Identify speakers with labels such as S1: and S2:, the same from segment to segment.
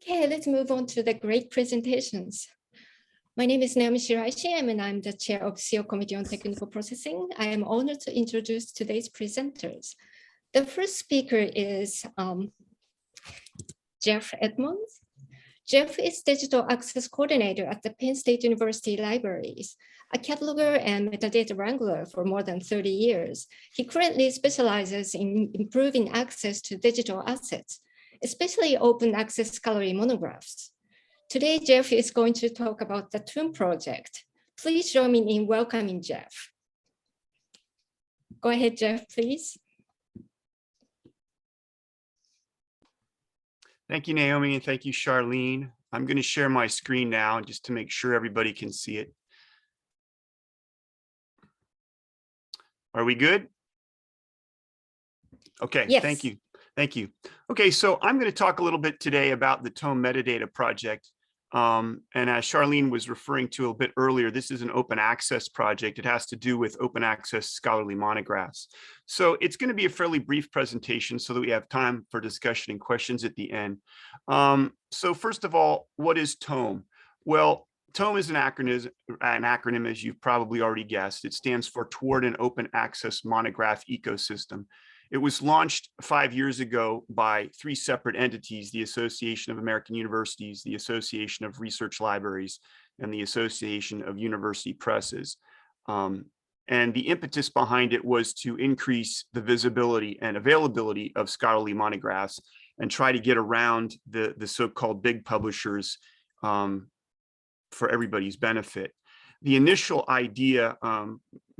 S1: Okay, let's move on to the great presentations. My name is Naomi Shiraishi, and I'm the chair of CEO Committee on Technical Processing. I am honored to introduce today's presenters. The first speaker is Jeff Edmonds. Jeff is Digital Access Coordinator at the Penn State University Libraries, a cataloger and metadata wrangler for more than 30 years. He currently specializes in improving access to digital assets, especially open access scholarly monographs. Today, Jeff is going to talk about the TOME project. Please join me in welcoming Jeff. Go ahead, Jeff, please.
S2: Thank you, Naomi, and thank you, Charlene. I'm going to share my screen now just to make sure everybody can see it. Are we good? Okay,
S1: yes.
S2: Thank you. Thank you. Okay, so I'm going to talk a little bit today about the TOME metadata project. And as Charlene was referring to a bit earlier, this is an open access project. It has to do with open access scholarly monographs. So it's going to be a fairly brief presentation so that we have time for discussion and questions at the end. So first of all, what is TOME? Well, TOME is an acronym, as you've probably already guessed. It stands for Toward an Open Access Monograph Ecosystem. It was launched 5 years ago by 3 separate entities: the Association of American Universities, the Association of Research Libraries, and the Association of University Presses. And the impetus behind it was to increase the visibility and availability of scholarly monographs and try to get around the so-called big publishers for everybody's benefit. The initial idea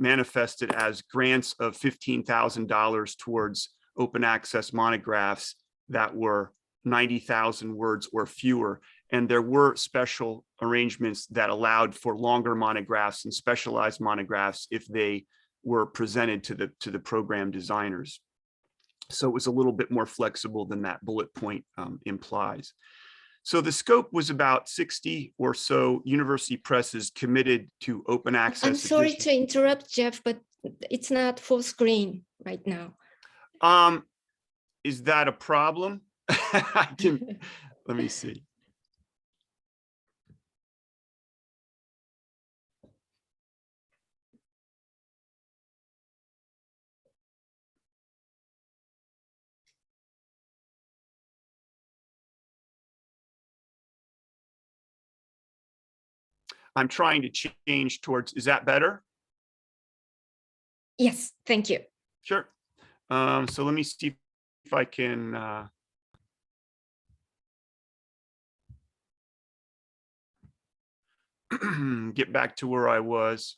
S2: manifested as grants of $15,000 towards open access monographs that were 90,000 words or fewer. And there were special arrangements that allowed for longer monographs and specialized monographs if they were presented to the program designers. So it was a little bit more flexible than that bullet point implies. So the scope was about 60 or so university presses committed to open access.
S1: I'm sorry to interrupt, Jeff, but it's not full screen right now.
S2: Is that a problem? Let me see. I'm trying to change towards, is that better?
S1: Yes, thank you.
S2: Sure. So let me see if I can get back to where I was.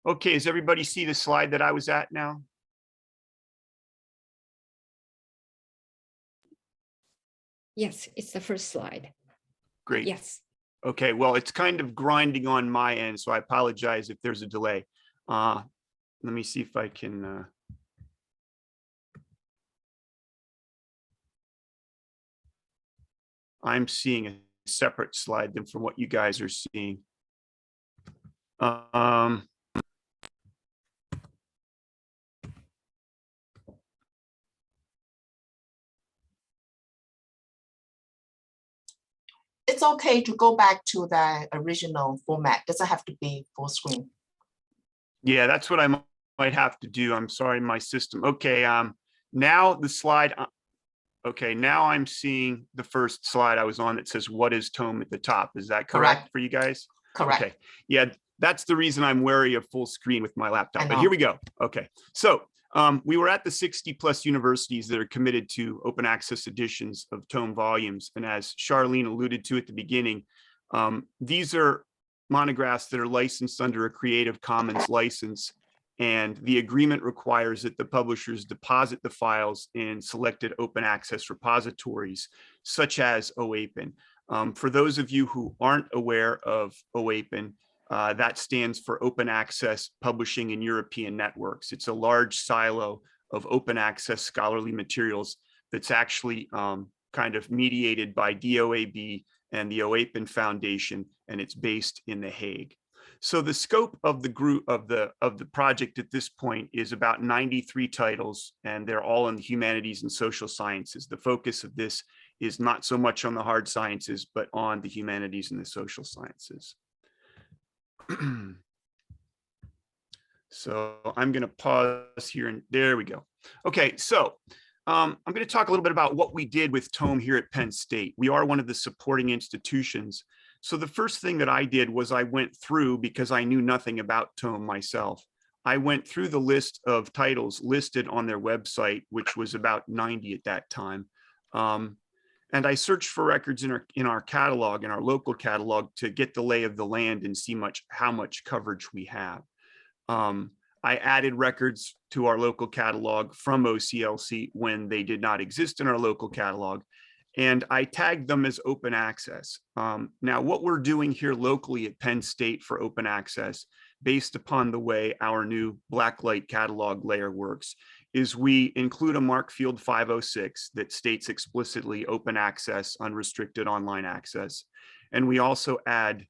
S2: Okay, does everybody see the slide that I was at now?
S1: Yes, it's the first slide.
S2: Great.
S1: Yes.
S2: Okay, well, it's kind of grinding on my end, so I apologize if there's a delay. Let me see if I can. I'm seeing a separate slide than from what you guys are seeing.
S3: It's okay to go back to the original format. It doesn't have to be full screen.
S2: Yeah, that's what I might have to do. I'm sorry, my system. Okay, now the slide. Okay, now I'm seeing the first slide I was on that says, what is TOME at the top? Is that correct for you guys?
S3: Correct.
S2: Okay, yeah, that's the reason I'm wary of full screen with my laptop, but here we go. Okay, so we were at the 60+ universities that are committed to open access editions of TOME volumes. And as Charlene alluded to at the beginning, these are monographs that are licensed under a Creative Commons license. And the agreement requires that the publishers deposit the files in selected open access repositories, such as OAPN. For those of you who aren't aware of OAPN, that stands for Open Access Publishing in European Networks. It's a large silo of open access scholarly materials that's actually kind of mediated by DOAB and the OAPN Foundation, and it's based in The Hague. So the scope of the group of the project at this point is about 93 titles, and they're all in the humanities and social sciences. The focus of this is not so much on the hard sciences, but on the humanities and the social sciences. So I'm going to pause here, and there we go. Okay, so I'm going to talk a little bit about what we did with TOME here at Penn State. We are one of the supporting institutions. So the first thing that I did was I went through, because I knew nothing about TOME myself, I went through the list of titles listed on their website, which was about 90 at that time. And I searched for records in our catalog, in our local catalog, to get the lay of the land and see how much coverage we have. I added records to our local catalog from OCLC when they did not exist in our local catalog, and I tagged them as open access. Now, what we're doing here locally at Penn State for open access, based upon the way our new blacklight catalog layer works, is we include a mark field 506 that states explicitly open access, unrestricted online access. And we also add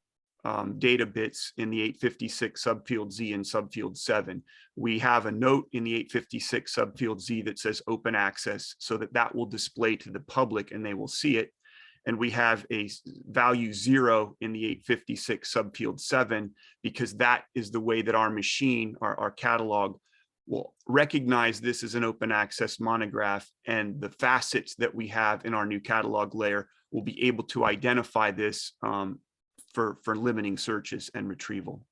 S2: data bits in the 856 subfield Z and subfield 7. We have a note in the 856 subfield Z that says open access, so that will display to the public and they will see it. And we have a value 0 in the 856 subfield 7, because that is the way that our machine, our catalog, will recognize this as an open access monograph, and the facets that we have in our new catalog layer will be able to identify this for limiting searches and retrieval.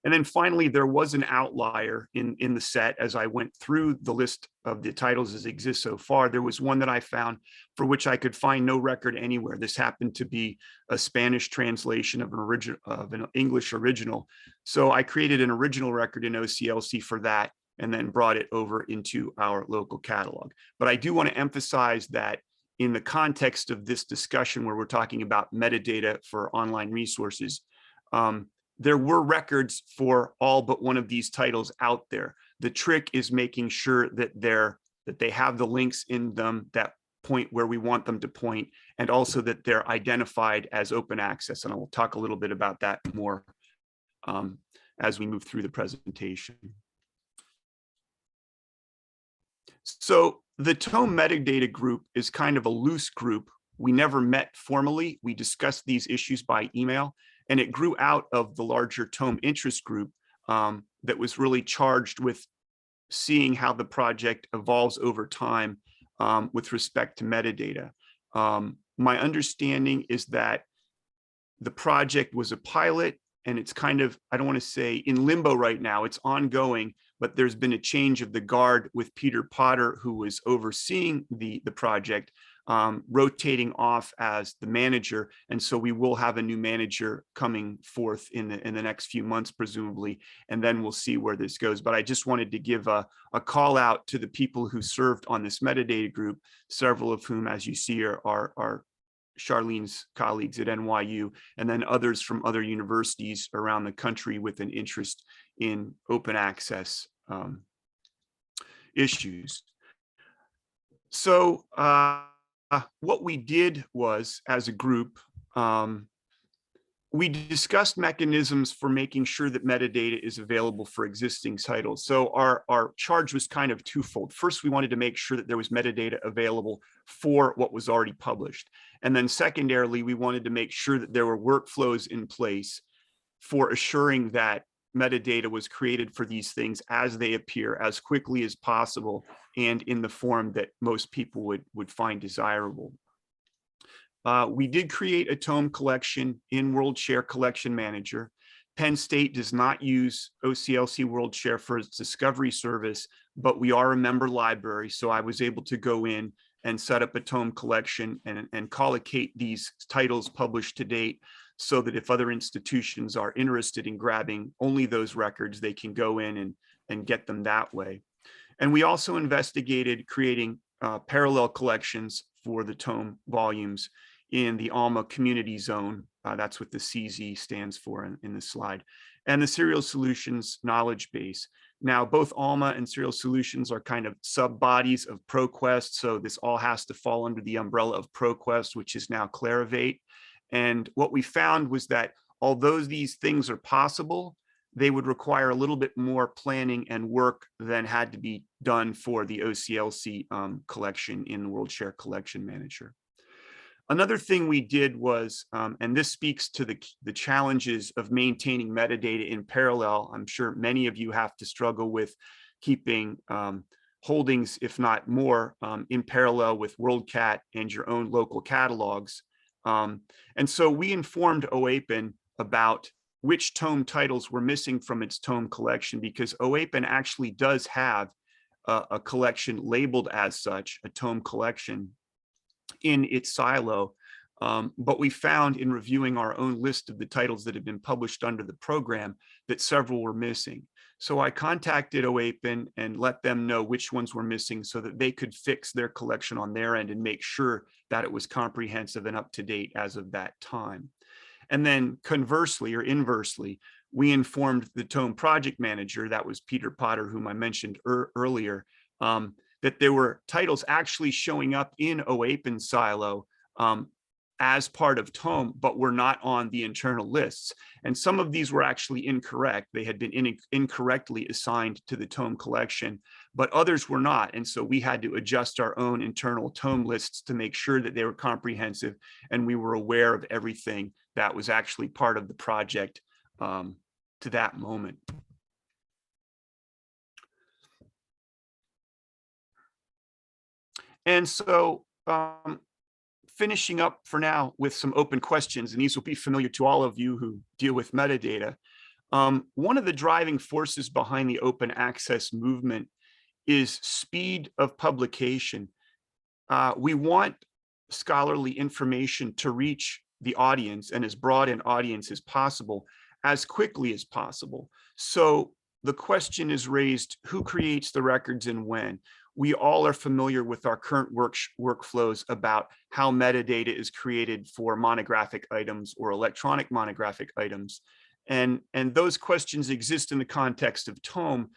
S2: And then finally, there was an outlier in the set. As I went through the list of the titles as exists so far, there was one that I found for which I could find no record anywhere. This happened to be a Spanish translation of an English original. So I created an original record in OCLC for that, and then brought it over into our local catalog. But I do want to emphasize that in the context of this discussion, where we're talking about metadata for online resources, there were records for all but one of these titles out there. The trick is making sure that they have the links in them that point where we want them to point, and also that they're identified as open access. And I will talk a little bit about that more as we move through the presentation. So the TOME metadata group is kind of a loose group. We never met formally. We discussed these issues by email, and it grew out of the larger TOME interest group that was really charged with seeing how the project evolves over time with respect to metadata. My understanding is that the project was a pilot, and it's kind of, I don't want to say in limbo right now, it's ongoing, but there's been a change of the guard with Peter Potter, who was overseeing the project, rotating off as the manager. And so we will have a new manager coming forth in the next few months, presumably, and then we'll see where this goes. But I just wanted to give a call out to the people who served on this metadata group, several of whom, as you see, are Charlene's colleagues at NYU, and then others from other universities around the country with an interest in open access issues. So what we did was, as a group, we discussed mechanisms for making sure that metadata is available for existing titles. So our charge was kind of twofold. First, we wanted to make sure that there was metadata available for what was already published. And then secondarily, we wanted to make sure that there were workflows in place for assuring that metadata was created for these things as they appear, as quickly as possible, and in the form that most people would find desirable. We did create a TOME collection in WorldShare Collection Manager. Penn State does not use OCLC WorldShare for its discovery service, but we are a member library, so I was able to go in and set up a TOME collection and collocate these titles published to date, so that if other institutions are interested in grabbing only those records, they can go in and get them that way. And we also investigated creating parallel collections for the TOME volumes in the ALMA community zone. That's what the CZ stands for in this slide. And the Serial Solutions knowledge base. Now, both ALMA and Serial Solutions are kind of sub-bodies of ProQuest, so this all has to fall under the umbrella of ProQuest, which is now Clarivate. And what we found was that although these things are possible, they would require a little bit more planning and work than had to be done for the OCLC collection in the WorldShare Collection Manager. Another thing we did was, and this speaks to the challenges of maintaining metadata in parallel. I'm sure many of you have to struggle with keeping holdings, if not more, in parallel with WorldCat and your own local catalogs. And so we informed OAPN about which TOME titles were missing from its TOME collection, because OAPN actually does have a collection labeled as such, a TOME collection, in its silo. But we found in reviewing our own list of the titles that had been published under the program that several were missing. So I contacted OAPN and let them know which ones were missing so that they could fix their collection on their end and make sure that it was comprehensive and up to date as of that time. And then conversely or inversely, we informed the TOME project manager, that was Peter Potter, whom I mentioned earlier, that there were titles actually showing up in OAPN silo as part of TOME, but were not on the internal lists. And some of these were actually incorrect. They had been incorrectly assigned to the TOME collection, but others were not. And so we had to adjust our own internal TOME lists to make sure that they were comprehensive and we were aware of everything that was actually part of the project to that moment. And so finishing up for now with some open questions, and these will be familiar to all of you who deal with metadata. One of the driving forces behind the open access movement is speed of publication. We want scholarly information to reach the audience and as broad an audience as possible, as quickly as possible. So the question is raised, who creates the records and when? We all are familiar with our current workflows about how metadata is created for monographic items or electronic monographic items. And those questions exist in the context of TOME,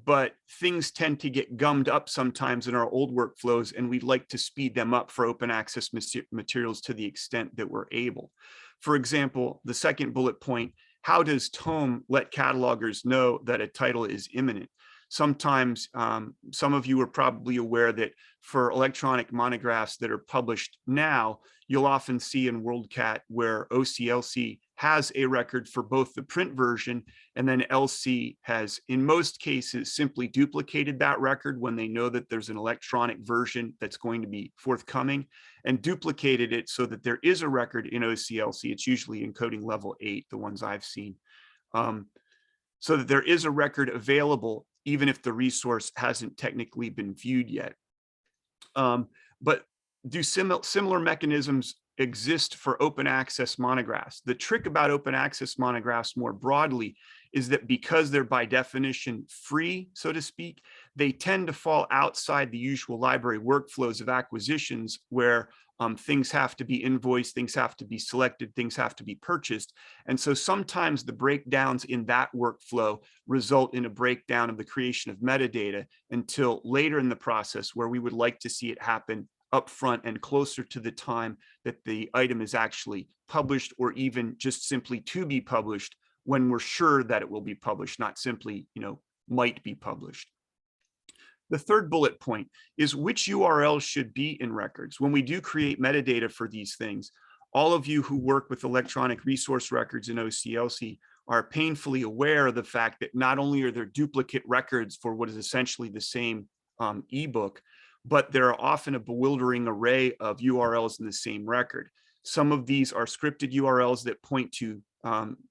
S2: but things tend to get gummed up sometimes in our old workflows, and we'd like to speed them up for open access materials to the extent that we're able. For example, the second bullet point, how does TOME let catalogers know that a title is imminent? Sometimes some of you are probably aware that for electronic monographs that are published now, you'll often see in WorldCat where OCLC has a record for both the print version, and then LC has, in most cases, simply duplicated that record when they know that there's an electronic version that's going to be forthcoming, and duplicated it so that there is a record in OCLC. It's usually encoding level 8, the ones I've seen, so that there is a record available even if the resource hasn't technically been viewed yet. But do similar mechanisms exist for open access monographs? The trick about open access monographs more broadly is that because they're by definition free, so to speak, they tend to fall outside the usual library workflows of acquisitions where things have to be invoiced, things have to be selected, things have to be purchased. And so sometimes the breakdowns in that workflow result in a breakdown of the creation of metadata until later in the process, where we would like to see it happen upfront and closer to the time that the item is actually published, or even just simply to be published when we're sure that it will be published, not simply, might be published. The third bullet point is which URLs should be in records. When we do create metadata for these things, all of you who work with electronic resource records in OCLC are painfully aware of the fact that not only are there duplicate records for what is essentially the same ebook, but there are often a bewildering array of URLs in the same record. Some of these are scripted URLs that point to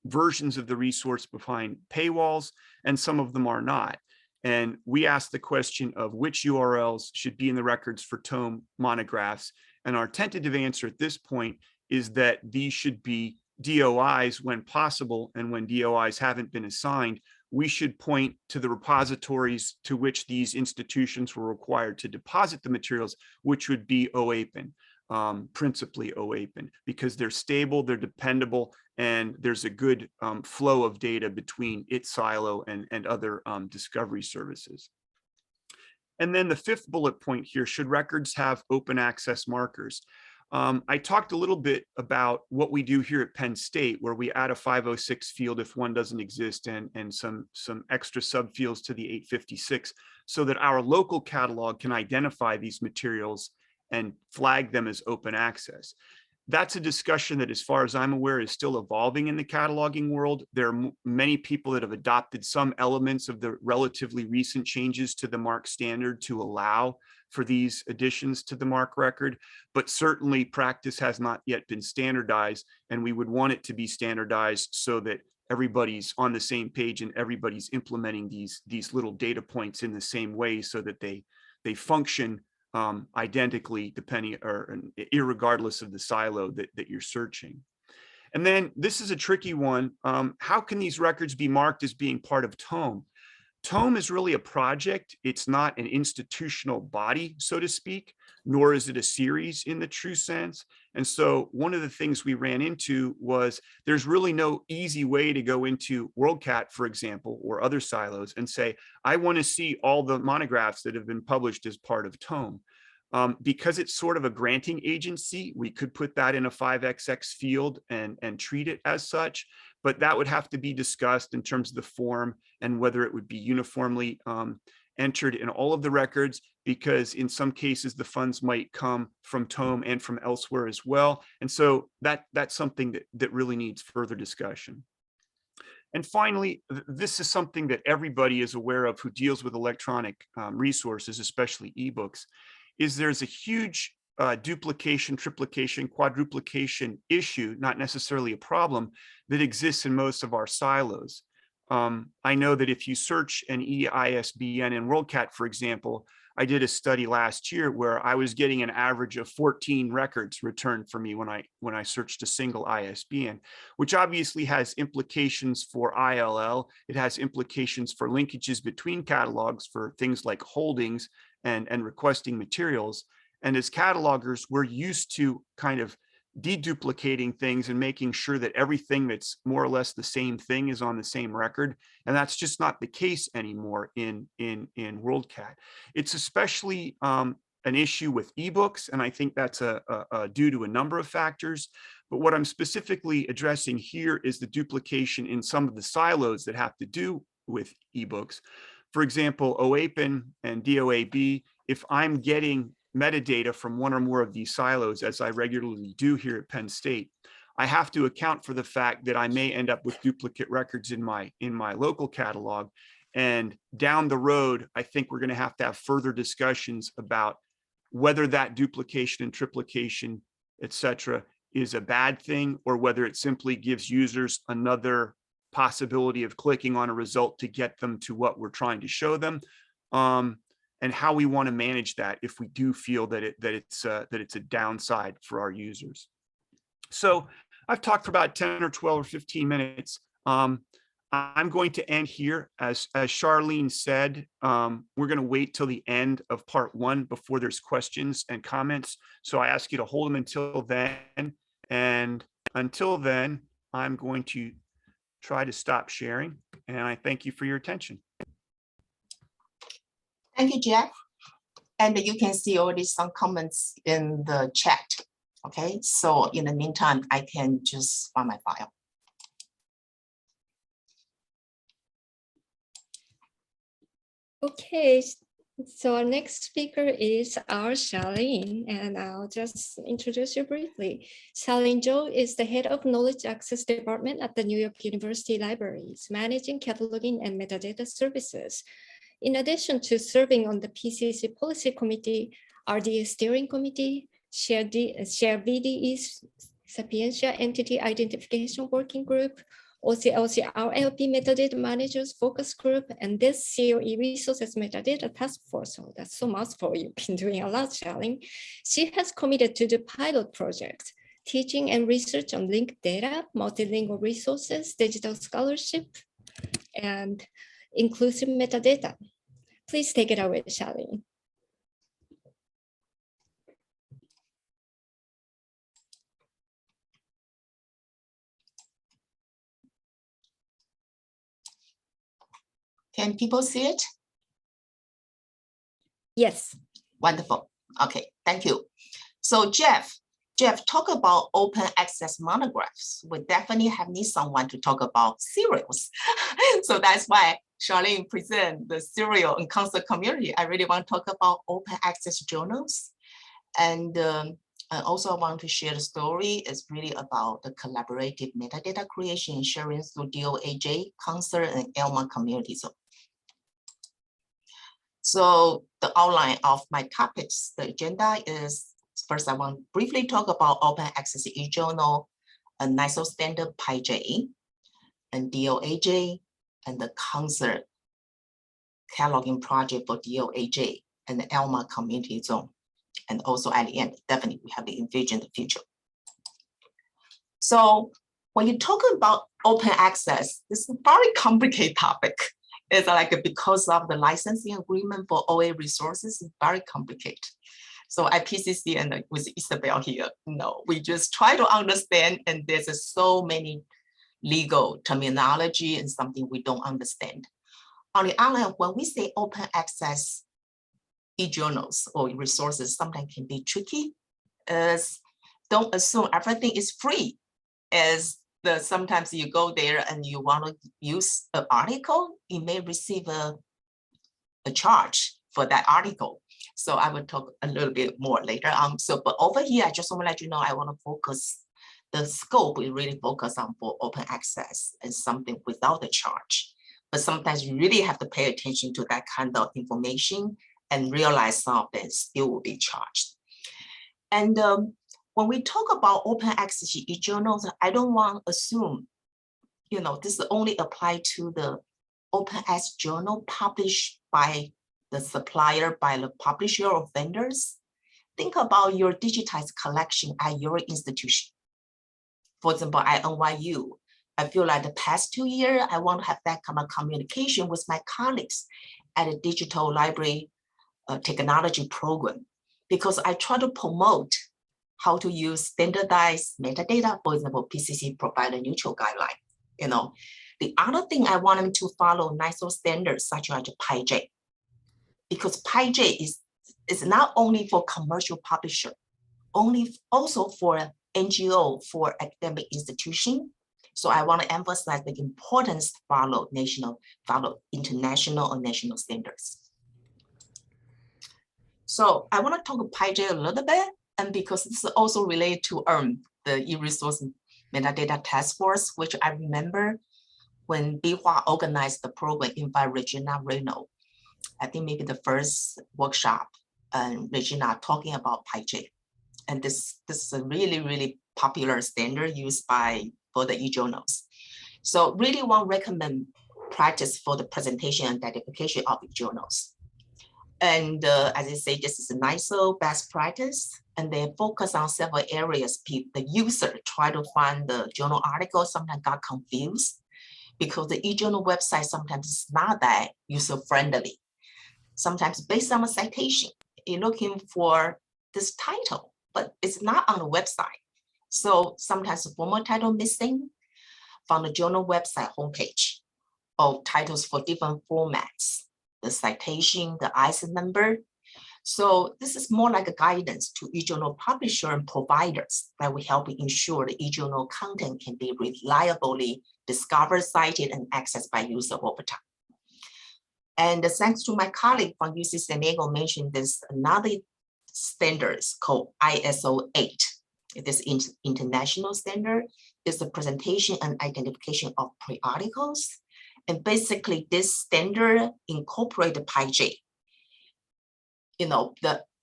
S2: versions of the resource behind paywalls, and some of them are not. And we asked the question of which URLs should be in the records for TOME monographs. And our tentative answer at this point is that these should be DOIs when possible, and when DOIs haven't been assigned, we should point to the repositories to which these institutions were required to deposit the materials, which would be OAPN. principally OAPN, because they're stable, they're dependable, and there's a good flow of data between its silo and other discovery services. And then the fifth bullet point here, should records have open access markers? I talked a little bit about what we do here at Penn State, where we add a 506 field if one doesn't exist, and some extra subfields to the 856, so that our local catalog can identify these materials and flag them as open access. That's a discussion that, as far as I'm aware, is still evolving in the cataloging world. There are many people that have adopted some elements of the relatively recent changes to the MARC standard to allow for these additions to the MARC record, but certainly practice has not yet been standardized, and we would want it to be standardized so that everybody's on the same page and everybody's implementing these little data points in the same way, so that they function identically, depending or irregardless of the silo that you're searching. And then this is a tricky one. How can these records be marked as being part of TOME? TOME is really a project. It's not an institutional body, so to speak, nor is it a series in the true sense. And so one of the things we ran into was there's really no easy way to go into WorldCat, for example, or other silos and say, I want to see all the monographs that have been published as part of TOME. Because it's sort of a granting agency, we could put that in a 5XX field and treat it as such, but that would have to be discussed in terms of the form and whether it would be uniformly entered in all of the records, because in some cases the funds might come from TOME and from elsewhere as well. And so that's something that really needs further discussion. And finally, this is something that everybody is aware of who deals with electronic resources, especially ebooks, is there's a huge duplication, triplication, quadruplication issue, not necessarily a problem, that exists in most of our silos. I know that if you search an EISBN in WorldCat, for example, I did a study last year where I was getting an average of 14 records returned for me when I searched a single ISBN, which obviously has implications for ILL. It has implications for linkages between catalogs for things like holdings and requesting materials. And as catalogers, we're used to kind of deduplicating things and making sure that everything that's more or less the same thing is on the same record. And that's just not the case anymore in WorldCat. It's especially an issue with ebooks, and I think that's due to a number of factors. But what I'm specifically addressing here is the duplication in some of the silos that have to do with ebooks. For example, OAPN and DOAB, if I'm getting metadata from one or more of these silos, as I regularly do here at Penn State, I have to account for the fact that I may end up with duplicate records in my local catalog. And down the road, I think we're going to have further discussions about whether that duplication and triplication, et cetera, is a bad thing, or whether it simply gives users another possibility of clicking on a result to get them to what we're trying to show them, and how we want to manage that if we do feel that it's a downside for our users. So I've talked for about 10 or 12 or 15 minutes. I'm going to end here. As Charlene said, we're going to wait till the end of part 1 before there's questions and comments. So I ask you to hold them until then. And until then, I'm going to try to stop sharing, and I thank you for your attention.
S3: Thank you, Jeff. And you can see already some comments in the chat. Okay, so in the meantime, I can just find my file.
S1: Okay, so our next speaker is our Charlene, and I'll just introduce you briefly. Charlene Zhou is the head of Knowledge Access Department at the New York University Libraries, managing cataloging and metadata services. In addition to serving on the PCC Policy Committee, RDA Steering Committee, Share VDE's Sapientia Entity Identification Working Group, OCLC RLP Metadata Managers Focus Group, and this COE Resources Metadata Task Force. So that's so mouthful. You've been doing a lot, Charlene. She has committed to the pilot project, teaching and research on linked data, multilingual resources, digital scholarship, and inclusive metadata. Please take it away, Charlene.
S3: Can people see it?
S1: Yes.
S3: Wonderful. Okay, thank you. So Jeff, talk about open access monographs. We definitely need someone to talk about serials. So that's why Charlene present the serial and council community. I really want to talk about open access journals. And I also want to share the story. It's really about the collaborative metadata creation and sharing through DOAJ, council, and ERMB communities. So the outline of my topics, the agenda is, first I want to briefly talk about open access e-journal, a NISO standard PyJ, and DOAJ, and the council cataloging project for DOAJ and the ERMB community zone. And also at the end, definitely we have to envision the future. So when you talk about open access, this is a very complicated topic. It's like because of the licensing agreement for OA resources, it's very complicated. So at PCC and with Isabel here, we just try to understand, and there's so many legal terminology and something we don't understand. On the other hand, when we say open access e-journals or resources, sometimes can be tricky, as don't assume everything is free, as sometimes you go there and you want to use an article, you may receive a charge for that article. So I will talk a little bit more later on. But over here, I just want to let you know, I want to focus, the scope we really focus on for open access and something without a charge. But sometimes you really have to pay attention to that kind of information and realize some of them still will be charged. And when we talk about open access e-journals, I don't want to assume, this only apply to the open access journal published by the supplier, by the publisher or vendors. Think about your digitized collection at your institution. For example, at NYU, I feel like the past 2 years, I want to have that kind of communication with my colleagues at a digital library technology program, because I try to promote how to use standardized metadata, for example, PCC provide a neutral guideline. The other thing I want them to follow NISO standards such as PyJ, because PyJ is not only for commercial publisher, also for NGO, for academic institution. So I want to emphasize the importance to follow international or national standards. So I want to talk about PyJ a little bit, and because this is also related to the e-resource metadata task force, which I remember when Bihua organized the program, invite Regina Reno. I think maybe the first workshop, and Regina talking about PyJ. And this is a really, really popular standard used for the e-journals. So really want to recommend practice for the presentation and identification of e-journals. And as I say, this is a NISO best practice, and they focus on several areas. The user try to find the journal article, sometimes got confused because the e-journal website sometimes is not that user-friendly. Sometimes based on a citation, you're looking for this title, but it's not on the website. So sometimes the formal title missing from the journal website homepage, or titles for different formats, the citation, the ISIN number. So this is more like a guidance to e-journal publisher and providers that will help ensure the e-journal content can be reliably discovered, cited, and accessed by user over time. And thanks to my colleague from UC San Diego mentioned this, another standards called ISO 8. This international standard is the presentation and identification of pre-articles. And basically this standard incorporates the PyJ.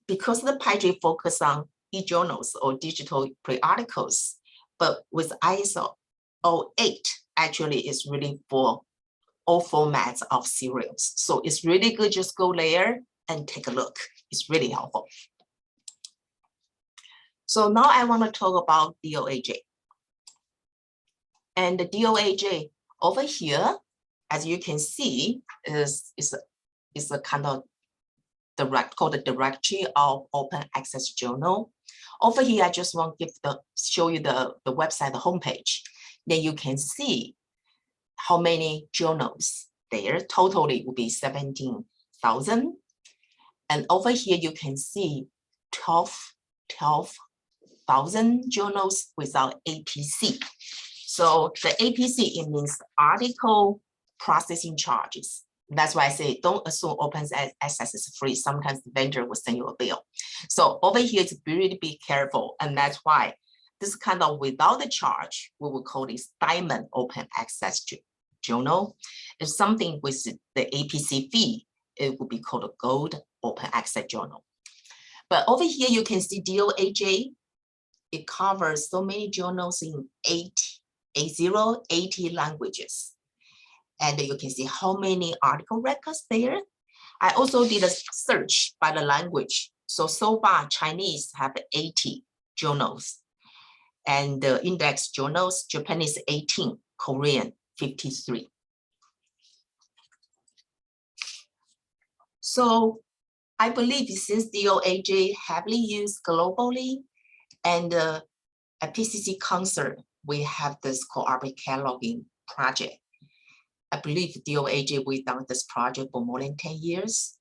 S3: Because the PyJ focus on e-journals or digital pre-articles, but with ISO 08 actually is really for all formats of serials. So it's really good, just go there and take a look. It's really helpful. So now I want to talk about DOAJ. And the DOAJ over here, as you can see, is a kind of called the Directory of Open Access Journal. Over here, I just want to show you the website, the homepage. Then you can see how many journals there. Totally would be 17,000. And over here, you can see 12,000 journals without APC. So the APC, it means article processing charges. That's why I say don't assume open access is free. Sometimes the vendor will send you a bill. So over here, it's really be careful. And that's why this kind of without the charge, we will call this diamond open access journal. If something with the APC fee, it would be called a gold open access journal. But over here, you can see DOAJ. It covers so many journals in 80 languages. And you can see how many article records there. I also did a search by the language. So far, Chinese have 80 journals. And the index journals, Japanese 18, Korean 53. So I believe since DOAJ heavily used globally, and at PCC Council, we have this cooperative cataloging project. I believe DOAJ, we've done this project for more than 10 years.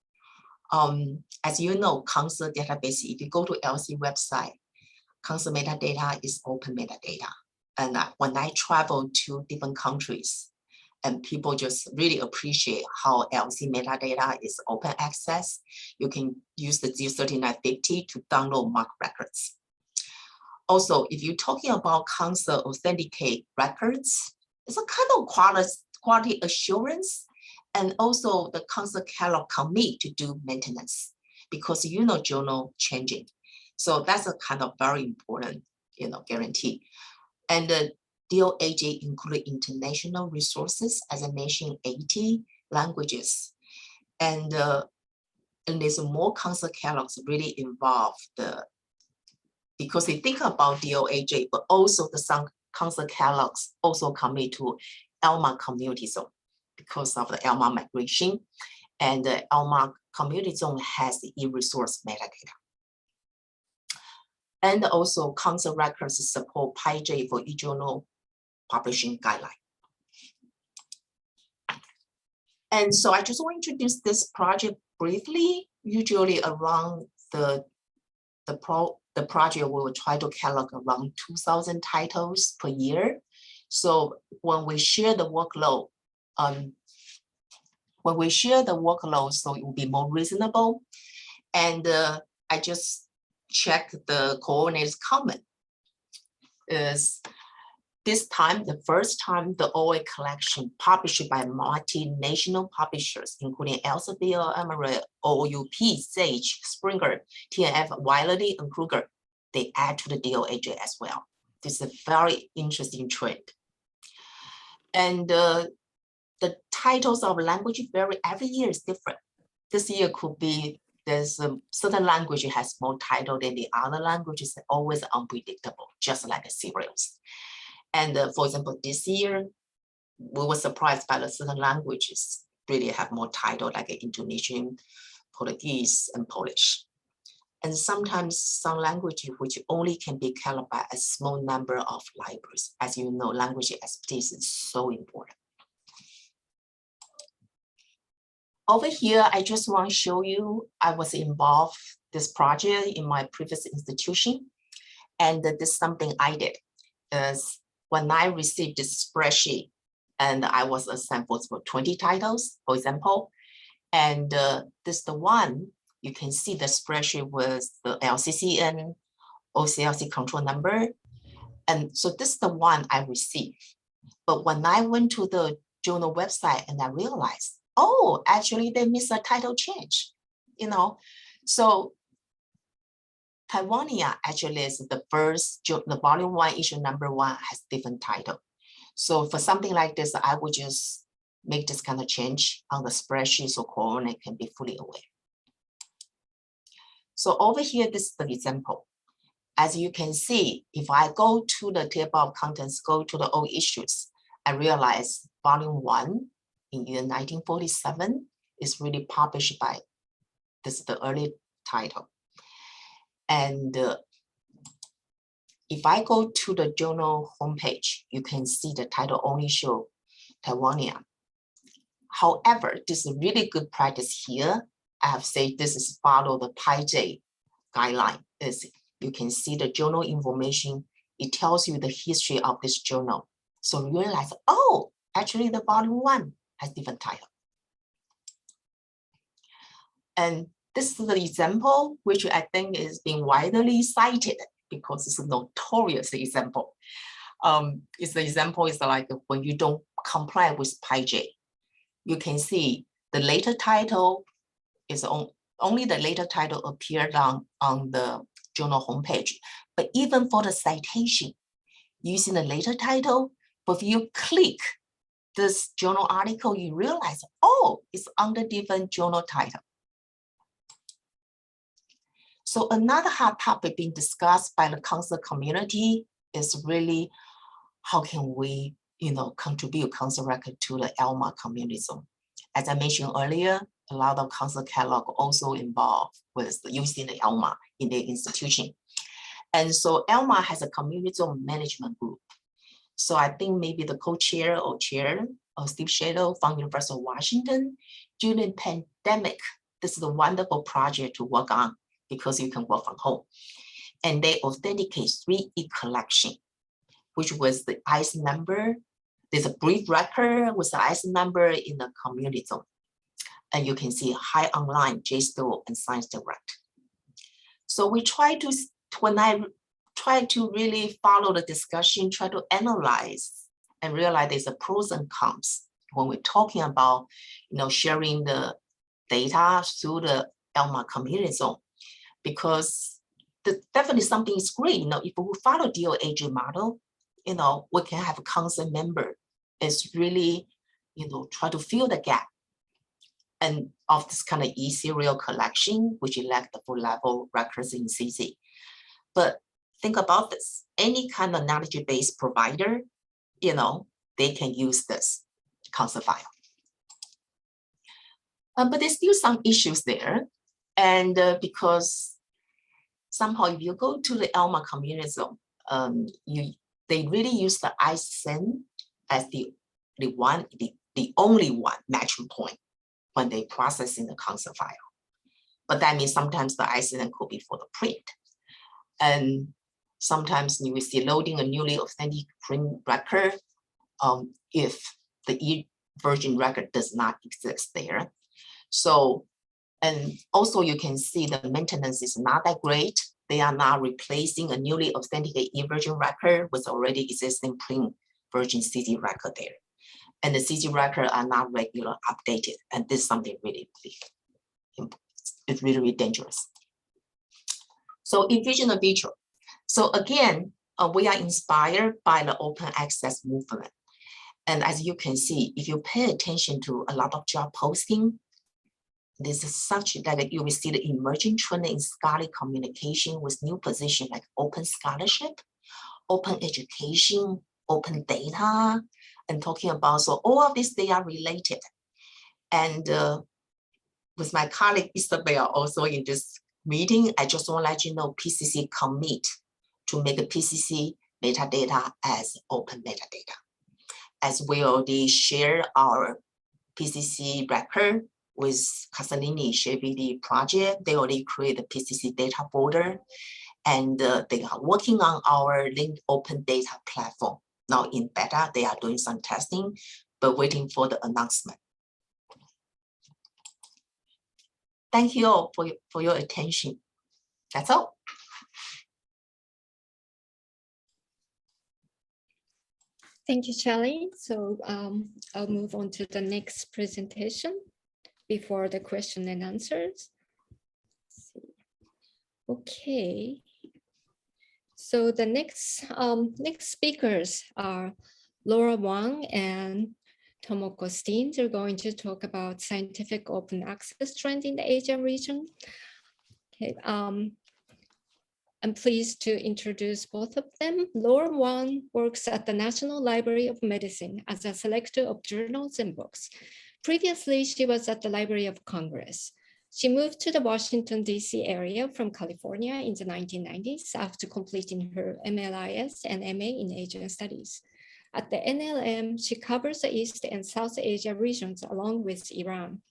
S3: As you know, Council database, if you go to LC website, Council metadata is open metadata. And when I travel to different countries, and people just really appreciate how LC metadata is open access, you can use the Z3950 to download MARC records. Also, if you're talking about Council authenticate records, it's a kind of quality assurance, and also the Council catalog commit to do maintenance because journal changing. So that's a kind of very important guarantee. And the DOAJ include international resources, as I mentioned, 80 languages. And there's more Council catalogs really involved because they think about DOAJ, but also some Council catalogs also commit to ELMA community zone because of the ELMA migration, and the ELMA community zone has the e-resource metadata. And also Council records support PyJ for e-journal publishing guideline. And so I just want to introduce this project briefly. Usually around the project, we will try to catalog around 2,000 titles per year. So when we share the workload, so it will be more reasonable. And I just checked the coordinates comment. Is this time, the first time the OA collection published by multinational publishers, including Elsevier, Emerald, OUP, Sage, Springer, TNF, Wiley, and Kruger, they add to the DOAJ as well. This is a very interesting trend. And the titles of language vary every year is different. This year could be there's a certain language has more title than the other languages, always unpredictable, just like serials. And for example, this year, we were surprised by the certain languages really have more title, like Indonesian, Portuguese, and Polish. And sometimes some languages which only can be cataloged by a small number of libraries. As you know, language expertise is so important. Over here, I just want to show you, I was involved in this project in my previous institution. And this is something I did. Is when I received this spreadsheet, and I was assigned for 20 titles, for example, and this is the one, you can see the spreadsheet with the LCCN, OCLC control number. And so this is the one I received. But when I went to the journal website and I realized, oh, actually they missed a title change, So Taiwania actually is the first, the volume 1, issue number 1 has different title. So for something like this, I would just make this kind of change on the spreadsheet so coordinate can be fully aware. So over here, this is the example. As you can see, if I go to the table of contents, go to the old issues, I realize volume 1 in year 1947 is really published by, this is the early title. And if I go to the journal homepage, you can see the title only show Taiwania. However, this is a really good practice here. I have said this is follow the PIJ guideline. You can see the journal information. It tells you the history of this journal. So you realize, oh, actually the volume 1 has different title. And this is the example, which I think is being widely cited because it's a notorious example. It's the example is like when you don't comply with PIJ, you can see the later title is only the later title appeared on the journal homepage. But even for the citation, using the later title, but if you click this journal article, you realize, oh, it's under different journal title. So another hot topic being discussed by the council community is really how can we, contribute council record to the ELMA community zone. As I mentioned earlier, a lot of council catalog also involved with using the ELMA in their institution. And so ELMA has a community zone management group. So I think maybe the co-chair or chair of Steve Shadow from University of Washington, during the pandemic, this is a wonderful project to work on because you can work from home. And they authenticate 3 e-collection, which was the ISO number. There's a brief record with the ISO number in the community zone. And you can see high online, JSTOR, and Science Direct. So we try to, when I try to really follow the discussion, try to analyze and realize there's a pros and cons when we're talking about, sharing the data through the ELMA community zone. Because definitely something is great. If we follow DOAG model, we can have a council member is really, try to fill the gap and of this kind of e-serial collection, which elect the full level records in CC. But think about this, any kind of knowledge-based provider, they can use this council file. But there's still some issues there. And because somehow if you go to the ELMA community zone, they really use the ISIN as the only one matching point when they process in the council file. But that means sometimes the ISIN could be for the print. And sometimes you will see loading a newly authentic print record if the e-version record does not exist there. So, and also you can see the maintenance is not that great. They are now replacing a newly authenticated e-version record with already existing print version CC record there. And the CC record are not regular updated. And this is something really, it's really, really dangerous. So envision a future. So again, we are inspired by the open access movement. And as you can see, if you pay attention to a lot of job posting, this is such that you will see the emerging trend in scholarly communication with new positions like open scholarship, open education, open data, and talking about, so all of these, they are related. And with my colleague Isabel also in this meeting, I just want to let you know PCC commit to make a PCC metadata as open metadata. As we already share our PCC record with Casalini ShareVD project, they already create a PCC data folder, and they are working on our linked open data platform. Now in beta, they are doing some testing, but waiting for the announcement. Thank you all for your attention. That's all.
S1: Thank you, Charlie. So I'll move on to the next presentation before the question and answers. Okay. So the next speakers are Laura Wang and Tomoko Steen. They're going to talk about scientific open access trend in the Asia region. Okay, I'm pleased to introduce both of them. Laura Wang works at the National Library of Medicine as a selector of journals and books. Previously, she was at the Library of Congress. She moved to the Washington, D.C. area from California in the 1990s after completing her MLIS and MA in Asian Studies. At the NLM, she covers the East and South Asia regions along with Iran.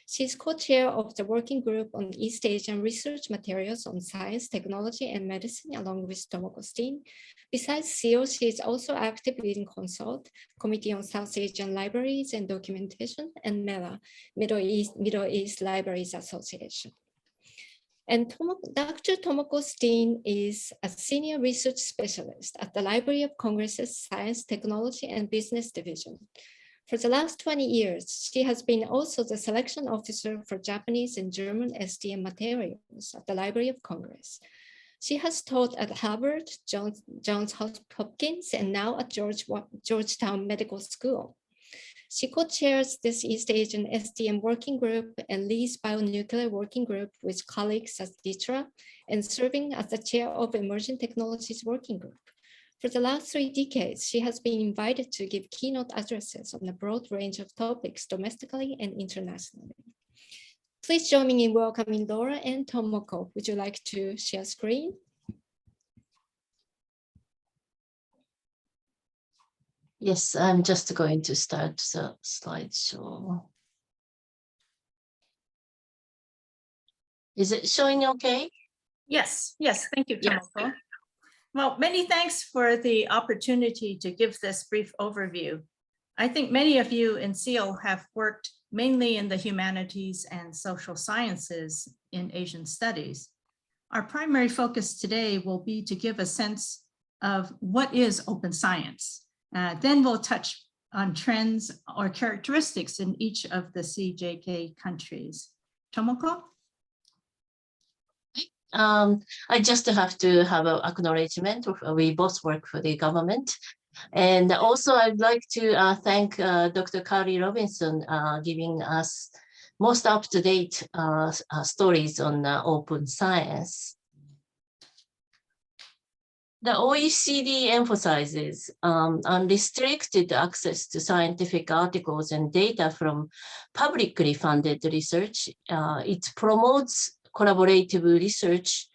S1: She is co-chair of the working group on East Asian research materials on science, technology, and medicine, along with Tomoko Steen. Besides CEO, she is also active in Consult, Committee on South Asian Libraries and Documentation, and MELA, Middle East Libraries Association. And Dr. Tomoko Steen is a senior research specialist at the Library of Congress's Science, Technology, and Business Division. For the last 20 years, she has been also the selection officer for Japanese and German STM materials at the Library of Congress. She has taught at Harvard, Johns Hopkins, and now at Georgetown Medical School. She co-chairs this East Asian STM working group and leads bionuclear working group with colleagues at DITRA and serving as the chair of Emerging Technologies Working Group. For the last 3 decades, she has been invited to give keynote addresses on a broad range of topics domestically and internationally. Please join me in welcoming Laura and Tomoko. Would you like to share screen?
S4: Yes, I'm just going to start the slideshow. Is it showing okay?
S5: Yes, thank you, Tomoko. Well, many thanks for the opportunity to give this brief overview. I think many of you in SEAL have worked mainly in the humanities and social sciences in Asian studies. Our primary focus today will be to give a sense of what is open science. Then we'll touch on trends or characteristics in each of the CJK countries. Tomoko?
S4: I just have to have an acknowledgement. We both work for the government. And also I'd like to thank Dr. Carly Robinson giving us most up-to-date stories on open science. The OECD emphasizes unrestricted access to scientific articles and data from publicly funded research. It promotes collaborative research.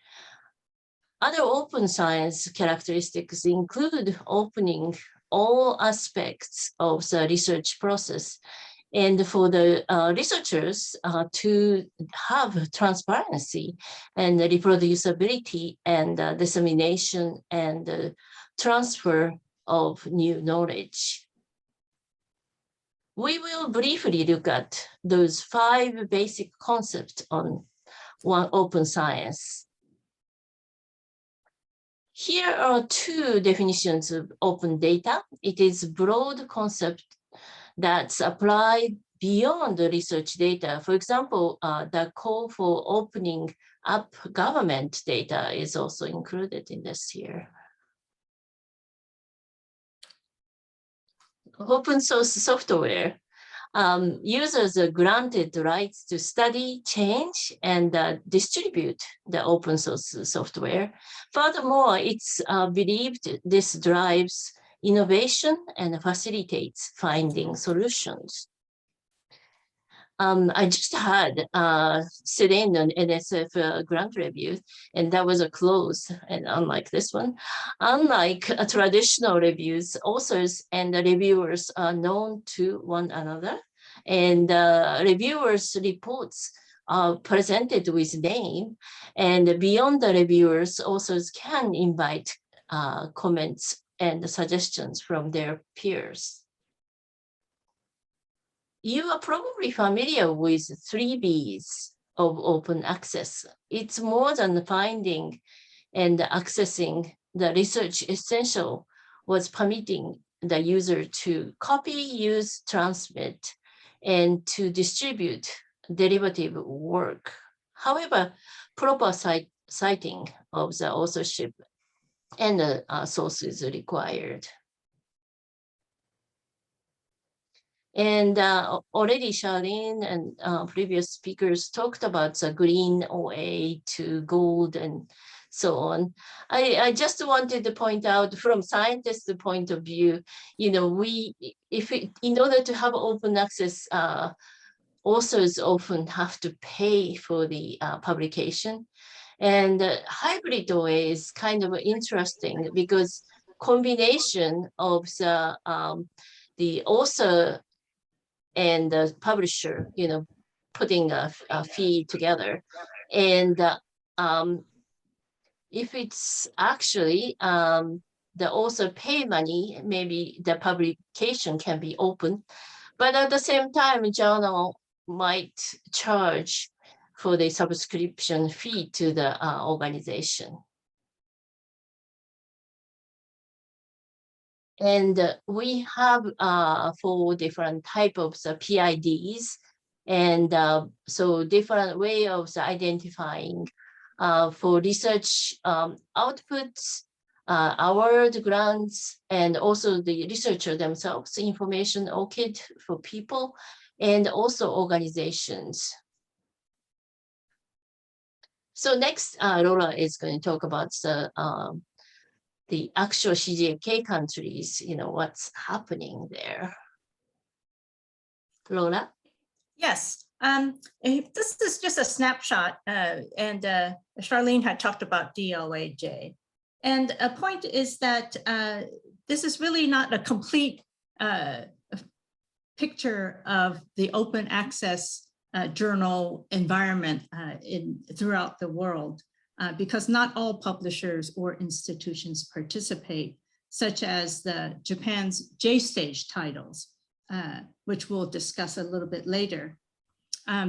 S4: Other open science characteristics include opening all aspects of the research process, and for the researchers to have transparency and reproducibility and dissemination and transfer of new knowledge. We will briefly look at those 5 basic concepts on open science. Here are 2 definitions of open data. It is a broad concept that's applied beyond the research data. For example, the call for opening up government data is also included in this here. Open source software. Users are granted rights to study, change, and distribute the open source software. Furthermore, it's believed this drives innovation and facilitates finding solutions. I just had sit-in on NSF grant review, and that was a close, and unlike this one. Unlike traditional reviews, authors and reviewers are known to one another, and reviewers' reports are presented with name, and beyond the reviewers, authors can invite comments and suggestions from their peers. You are probably familiar with 3 Bs of open access. It's more than finding and accessing the research essential was permitting the user to copy, use, transmit, and to distribute derivative work. However, proper citing of the authorship and the source is required. And already Charlene and previous speakers talked about the green OA to gold and so on. I just wanted to point out from scientists' point of view, you know, in order to have open access, authors often have to pay for the publication. And hybrid OA is kind of interesting because combination of the author and the publisher, putting a fee together. And if it's actually the author pay money, maybe the publication can be open. But at the same time, journal might charge for the subscription fee to the organization. And we have 4 different types of the PIDs. And so different way of identifying for research outputs, award grants, and also the researcher themselves, information ORCID for people, and also organizations. So next, Laura is going to talk about the actual CGK countries, what's happening there. Laura?
S5: Yes, this is just a snapshot, and Charlene had talked about DOAJ. And a point is that this is really not a complete picture of the open access journal environment throughout the world, because not all publishers or institutions participate, such as Japan's J-stage titles, which we'll discuss a little bit later.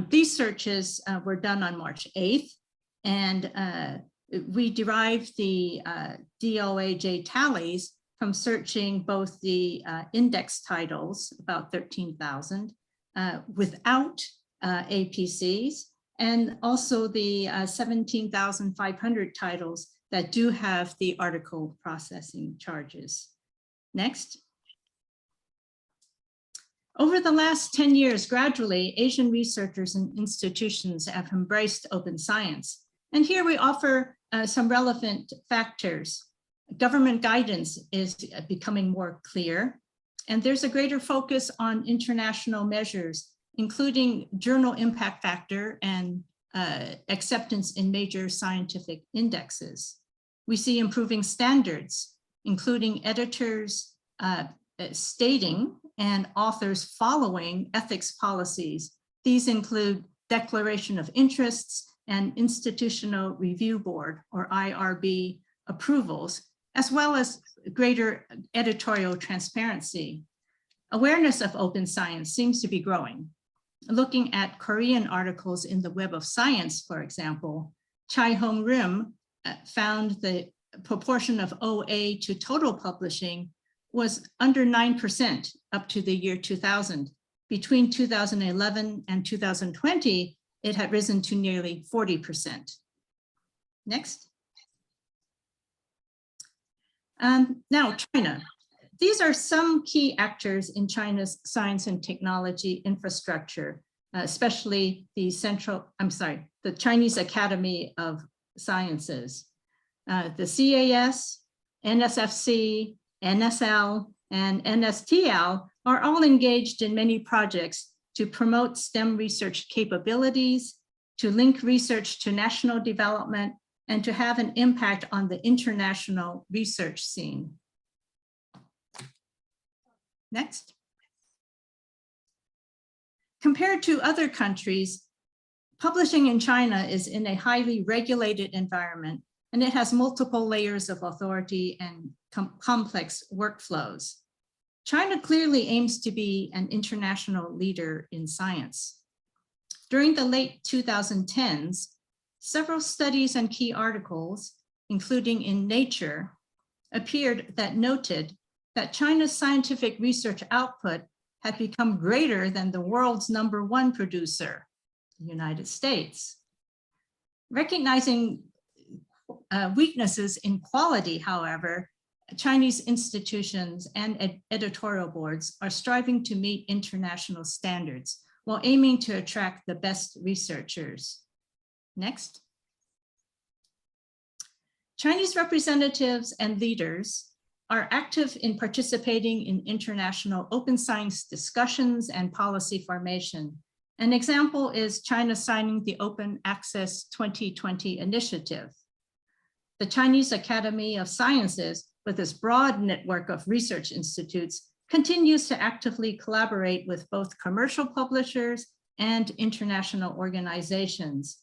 S5: These searches were done on March 8th, and we derived the DOAJ tallies from searching both the index titles, about 13,000, without APCs, and also the 17,500 titles that do have the article processing charges. Next. Over the last 10 years, gradually, Asian researchers and institutions have embraced open science. And here we offer some relevant factors. Government guidance is becoming more clear, and there's a greater focus on international measures, including journal impact factor and acceptance in major scientific indexes. We see improving standards, including editors stating and authors following ethics policies. These include declaration of interests and institutional review board, or IRB, approvals, as well as greater editorial transparency. Awareness of open science seems to be growing. Looking at Korean articles in the Web of Science, for example, Chai Hong Rim found the proportion of OA to total publishing was under 9% up to the year 2000. Between 2011 and 2020, it had risen to nearly 40%. Next. Now, China. These are some key actors in China's science and technology infrastructure, especially the Chinese Academy of Sciences. The CAS, NSFC, NSL, and NSTL are all engaged in many projects to promote STEM research capabilities, to link research to national development, and to have an impact on the international research scene. Next. Compared to other countries, publishing in China is in a highly regulated environment, and it has multiple layers of authority and complex workflows. China clearly aims to be an international leader in science. During the late 2010s, several studies and key articles, including in Nature, appeared that noted that China's scientific research output had become greater than the world's #1 producer, the United States. Recognizing weaknesses in quality, however, Chinese institutions and editorial boards are striving to meet international standards while aiming to attract the best researchers. Next. Chinese representatives and leaders are active in participating in international open science discussions and policy formation. An example is China signing the Open Access 2020 initiative. the Chinese Academy of Sciences, with its broad network of research institutes, continues to actively collaborate with both commercial publishers and international organizations.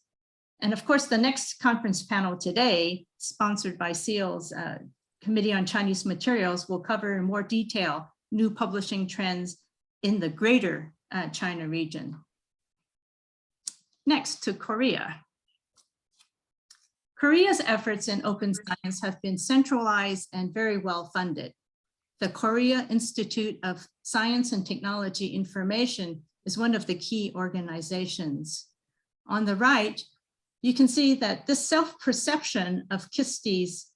S5: And of course, the next conference panel today, sponsored by SEAL's Committee on Chinese Materials, will cover in more detail new publishing trends in the greater China region. Next, to Korea. Korea's efforts in open science have been centralized and very well funded. The Korea Institute of Science and Technology Information is one of the key organizations. On the right, you can see that this self-perception of KISTI's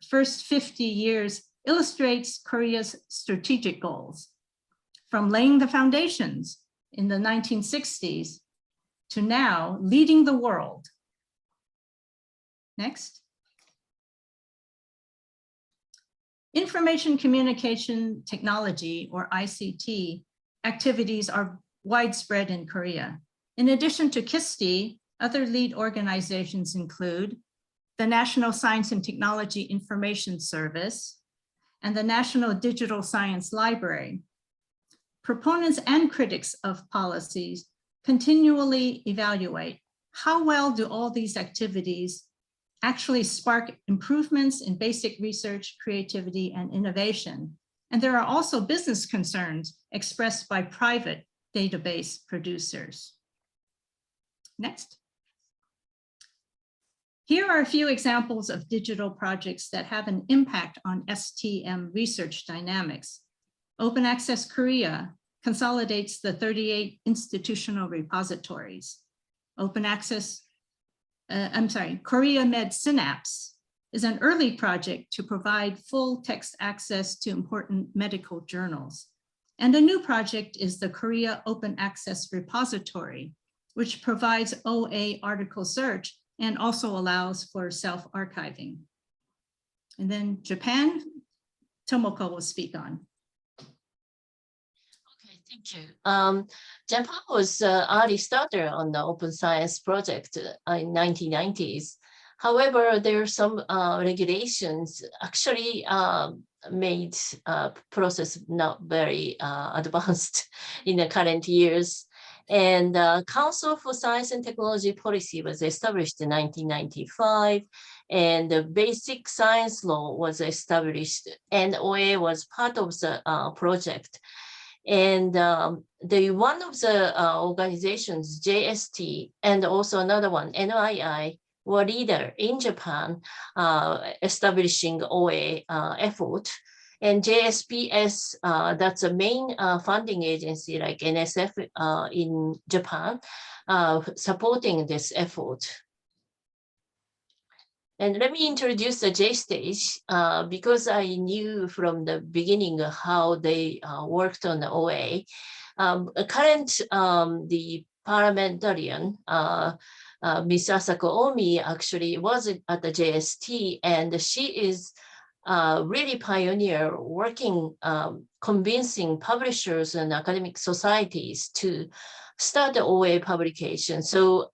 S5: first 50 years illustrates Korea's strategic goals, from laying the foundations in the 1960s to now leading the world. Next. Information communication technology, or ICT, activities are widespread in Korea. In addition to KISTI, other lead organizations include the National Science and Technology Information Service and the National Digital Science Library. Proponents and critics of policies continually evaluate how well do all these activities actually spark improvements in basic research, creativity, and innovation. And there are also business concerns expressed by private database producers. Next. Here are a few examples of digital projects that have an impact on STM research dynamics. Open Access Korea consolidates the 38 institutional repositories. Korea Med Synapse is an early project to provide full text access to important medical journals. And a new project is the Korea Open Access Repository, which provides OA article search and also allows for self-archiving. And then Japan, Tomoko will speak on.
S4: Okay, thank you. Japan was an early starter on the open science project in 1990s. However, there are some regulations actually made process not very advanced in the current years. And Council for Science and Technology Policy was established in 1995, and the basic science law was established, and OA was part of the project. And one of the organizations, JST, and also another one, NII, were leader in Japan establishing OA effort. And JSPS, that's a main funding agency like NSF in Japan, supporting this effort. And let me introduce the J-Stage because I knew from the beginning how they worked on the OA. The parliamentarian, Ms. Asako Omi, actually was at the JST, and she is really pioneer working, convincing publishers and academic societies to start the OA publication. So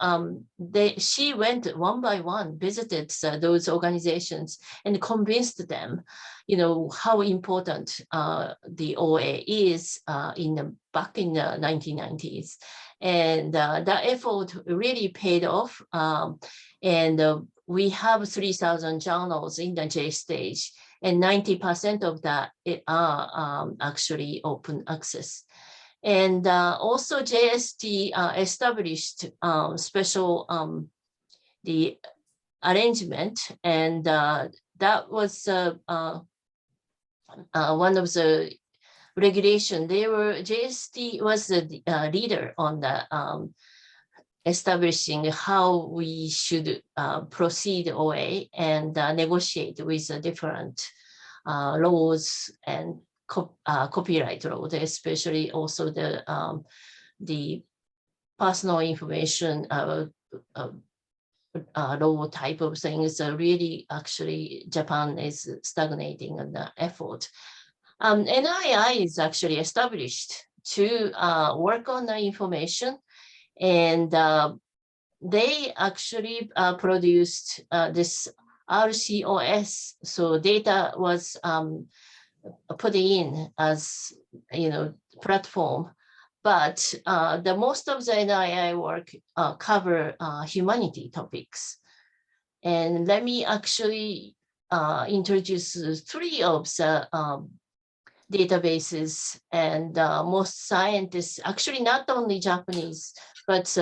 S4: she went one by one, visited those organizations and convinced them, how important the OA is back in the 1990s. And that effort really paid off. We have 3,000 journals in the J-Stage, and 90% of that are actually open access. And also JST established special the arrangement, and that was one of the regulation. JST was the leader on the establishing how we should proceed OA and negotiate with different laws and copyright laws, especially also the personal information law type of things. Really, actually, Japan is stagnating on the effort. NII is actually established to work on the information. And they actually produced this RCOS, so data was put in as, platform, but the most of the NII work cover humanity topics. And let me actually introduce 3 of the databases, and most scientists, actually not only Japanese, but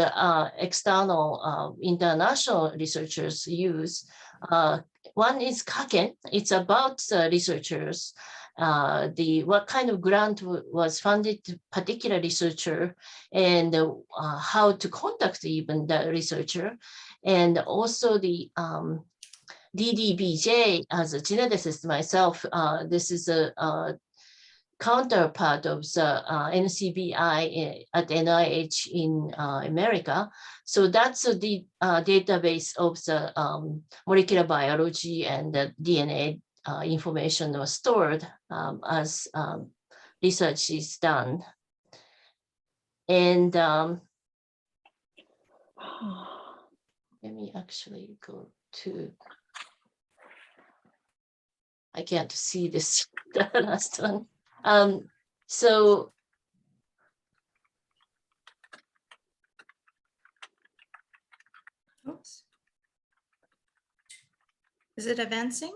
S4: external international researchers use. One is Kaken. It's about researchers. What kind of grant was funded to particular researcher, and how to contact even the researcher, and also the DDBJ as a geneticist myself. This is a counterpart of the NCBI at NIH in America. So that's the database of the molecular biology and the DNA information was stored as research is done. And let me actually go to, I can't see this, the last one. So
S5: Oops. Is it advancing?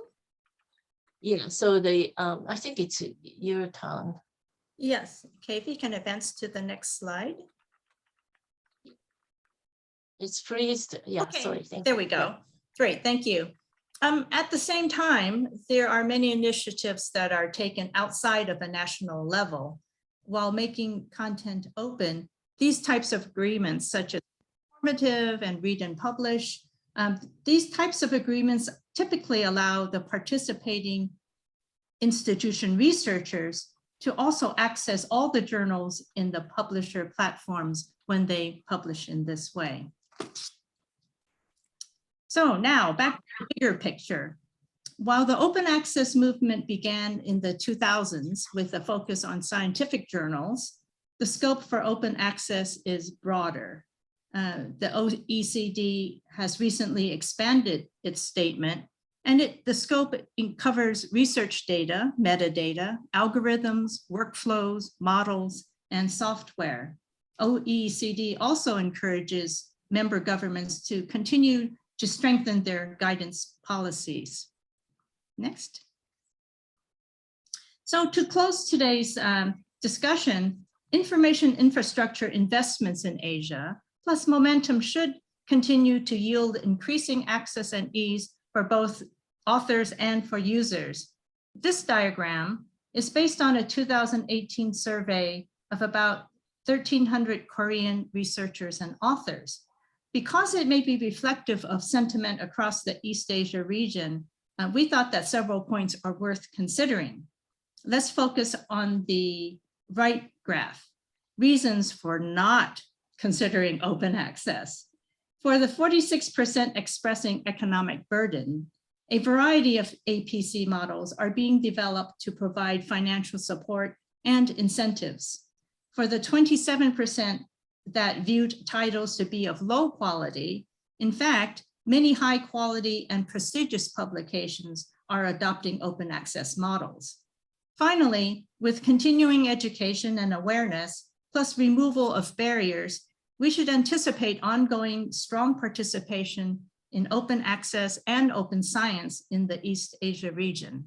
S4: yeah, so the I think it's your turn.
S5: Yes. Okay, if you can advance to the next slide.
S4: It's freezed. Yeah,
S5: Okay,
S4: sorry. Thank
S5: there
S4: you.
S5: we go.
S4: Yeah.
S5: Great, thank you. At the same time, there are many initiatives that are taken outside of a national level. While making content open, these types of agreements, such as informative and read and publish, these types of agreements typically allow the participating institution researchers to also access all the journals in the publisher platforms when they publish in this way. So now back to the bigger picture. While the open access movement began in the 2000s with a focus on scientific journals, the scope for open access is broader. The OECD has recently expanded its statement, and the scope covers research data, metadata, algorithms, workflows, models, and software. OECD also encourages member governments to continue to strengthen their guidance policies. Next. So to close today's discussion, information infrastructure investments in Asia, plus momentum, should continue to yield increasing access and ease for both authors and for users. This diagram is based on a 2018 survey of about 1,300 Korean researchers and authors. Because it may be reflective of sentiment across the East Asia region, we thought that several points are worth considering. Let's focus on the right graph, reasons for not considering open access. For the 46% expressing economic burden, a variety of APC models are being developed to provide financial support and incentives. For the 27% that viewed titles to be of low quality, in fact, many high quality and prestigious publications are adopting open access models. Finally, with continuing education and awareness, plus removal of barriers, we should anticipate ongoing strong participation in open access and open science in the East Asia region.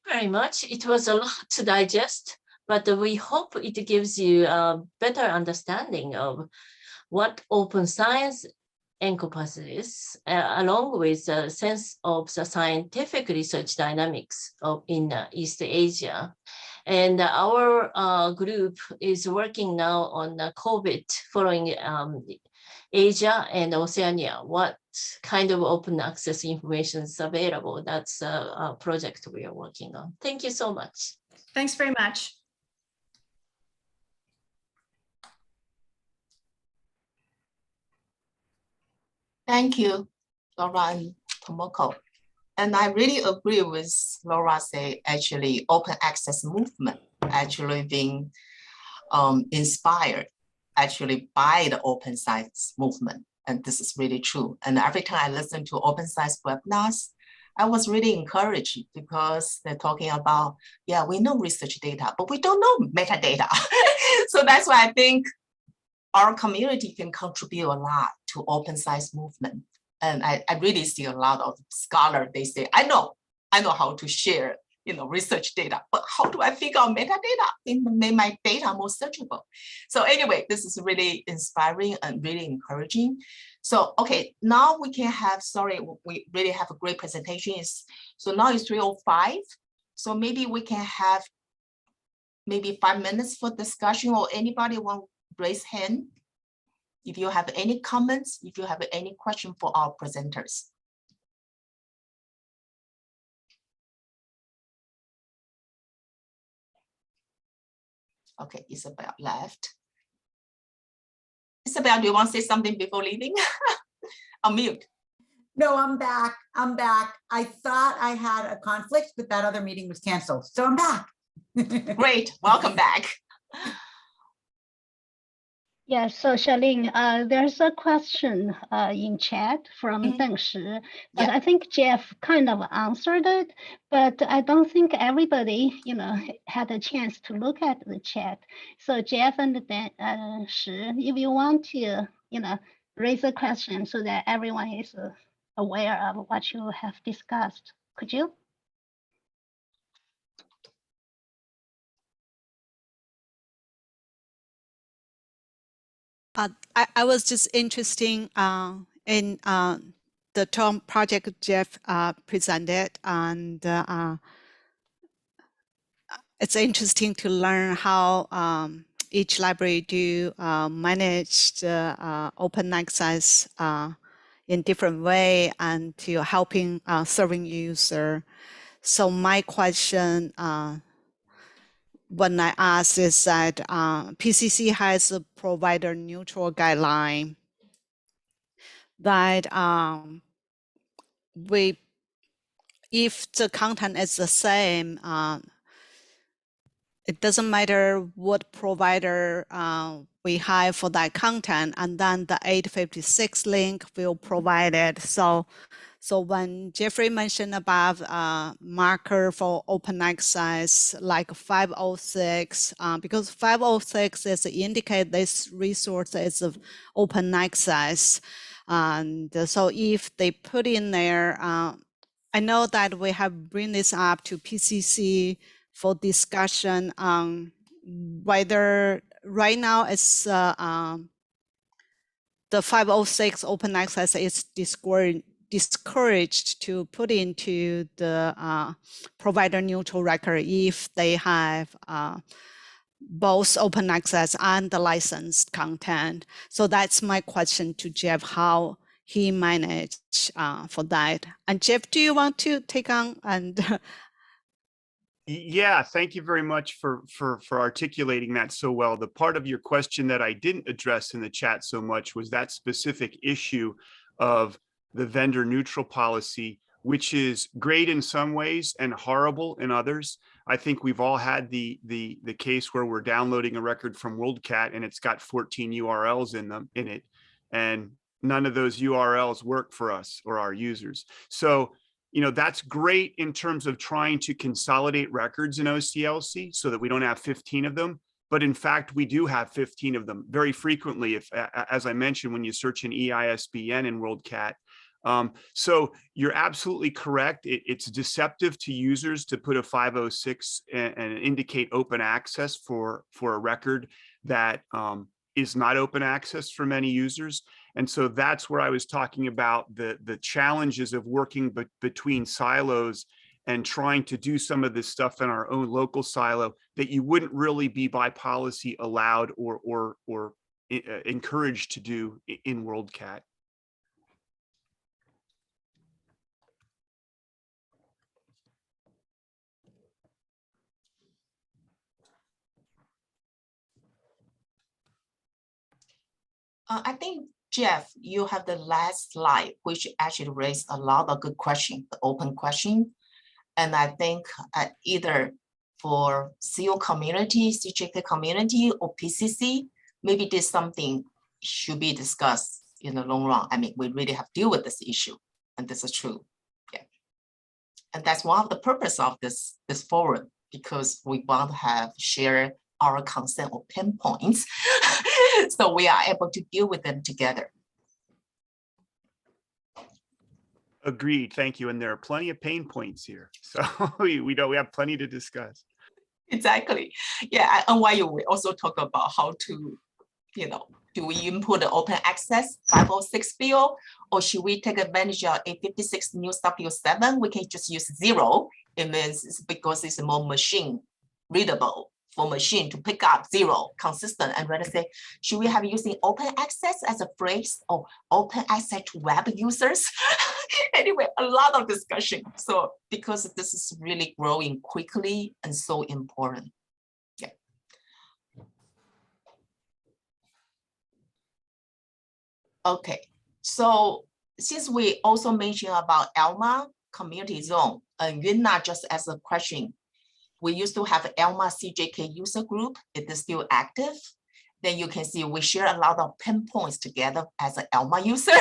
S4: Very much. It was a lot to digest, but we hope it gives you a better understanding of what open science encompasses, along with a sense of the scientific research dynamics in East Asia. And our group is working now on COVID following Asia and Oceania. What kind of open access information is available? That's a project we are working on. Thank you so much.
S5: Thanks very much.
S3: Thank you, Laura and Tomoko. And I really agree with Laura say, actually, open access movement actually being inspired actually by the open science movement. And this is really true. And every time I listen to open science webinars, I was really encouraged because they're talking about, yeah, we know research data, but we don't know metadata. So that's why I think our community can contribute a lot to open science movement. And I really see a lot of scholars, they say, I know how to share research data, but how do I figure out metadata and make my data more searchable? So anyway, this is really inspiring and really encouraging. So, okay, now we can have, sorry, we really have a great presentation. So now it's 3:05. So maybe we can have maybe 5 minutes for discussion, or anybody want to raise hand if you have any comments, if you have any question for our presenters. Okay, Isabel left. Isabel, do you want to say something before leaving? Unmute.
S6: No, I'm back. I'm back. I thought I had a conflict, but that other meeting was canceled. So I'm back.
S3: Great. Welcome back.
S7: Yeah, so Charlene, there's a question in chat from Deng Shi, but
S3: Yeah.
S7: I think Jeff kind of answered it, but I don't think everybody, had a chance to look at the chat. So Jeff and Shi, if you want to, raise a question so that everyone is aware of what you have discussed, could you?
S8: I was just interested in the TOME project Jeff presented, and it's interesting to learn how each library do manage the open access in different way and to helping serving user. So my question when I ask is that PCC has a provider neutral guideline that if the content is the same, it doesn't matter what provider we have for that content, and then the 856 link will provide it. So when Jeffrey mentioned about marker for open access, like 506, because 506 is indicate this resource is of open access. And so if they put in there, I know that we have bring this up to PCC for discussion on whether right now it's the 506 open access is discouraged to put into the provider neutral record if they have both open access and the licensed content. So that's my question to Jeff, how he managed for that. And Jeff, do you want to take on and
S2: Yeah, thank you very much for articulating that so well. The part of your question that I didn't address in the chat so much was that specific issue of the vendor neutral policy, which is great in some ways and horrible in others. I think we've all had the case where we're downloading a record from WorldCat and it's got 14 URLs in it, and none of those URLs work for us or our users. So that's great in terms of trying to consolidate records in OCLC so that we don't have 15 of them. But in fact, we do have 15 of them very frequently, if, as I mentioned, when you search an EISBN in WorldCat. So you're absolutely correct. It's deceptive to users to put a 506 and indicate open access for a record that is not open access for many users. And so that's where I was talking about the challenges of working between silos and trying to do some of this stuff in our own local silo that you wouldn't really be by policy allowed or encouraged to do in WorldCat.
S3: I think, Jeff, you have the last slide, which actually raised a lot of good questions, the open question. And I think either for CO community, CJK community, or PCC, maybe this something should be discussed in the long run. I mean, we really have to deal with this issue, and this is true. Yeah, and that's one of the purpose of this forum, because we want to have share our concern or pain points, so we are able to deal with them together.
S2: Agreed. Thank you. And there are plenty of pain points here, so we have plenty to discuss.
S3: Exactly. Yeah, at NYU we also talk about how to, do we input the open access 506 bill, or should we take advantage of 856 new W 7? We can just use 0. It means it's because it's more machine readable for machine to pick up 0 consistent, and rather say, should we have using open access as a phrase, or open access to web users? Anyway, a lot of discussion. So because this is really growing quickly and so important. Yeah. Okay, so since we also mentioned about ELMA community zone, and not just as a question, we used to have ELMA CJK user group. It is still active. Then you can see we share a lot of pinpoints together as an ELMA user,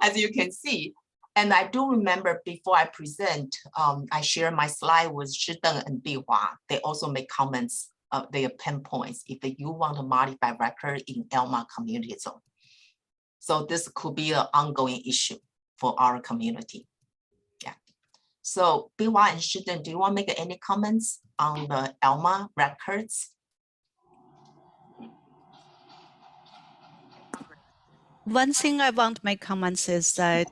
S3: as you can see. And I do remember before I present, I share my slide with Shideng and Bihua. They also make comments of their pinpoints if you want to modify record in ELMA community zone. So this could be an ongoing issue for our community. Yeah. So Bihua and Shideng, do you want to make any comments on the ELMA records?
S8: One thing I want to make comments is that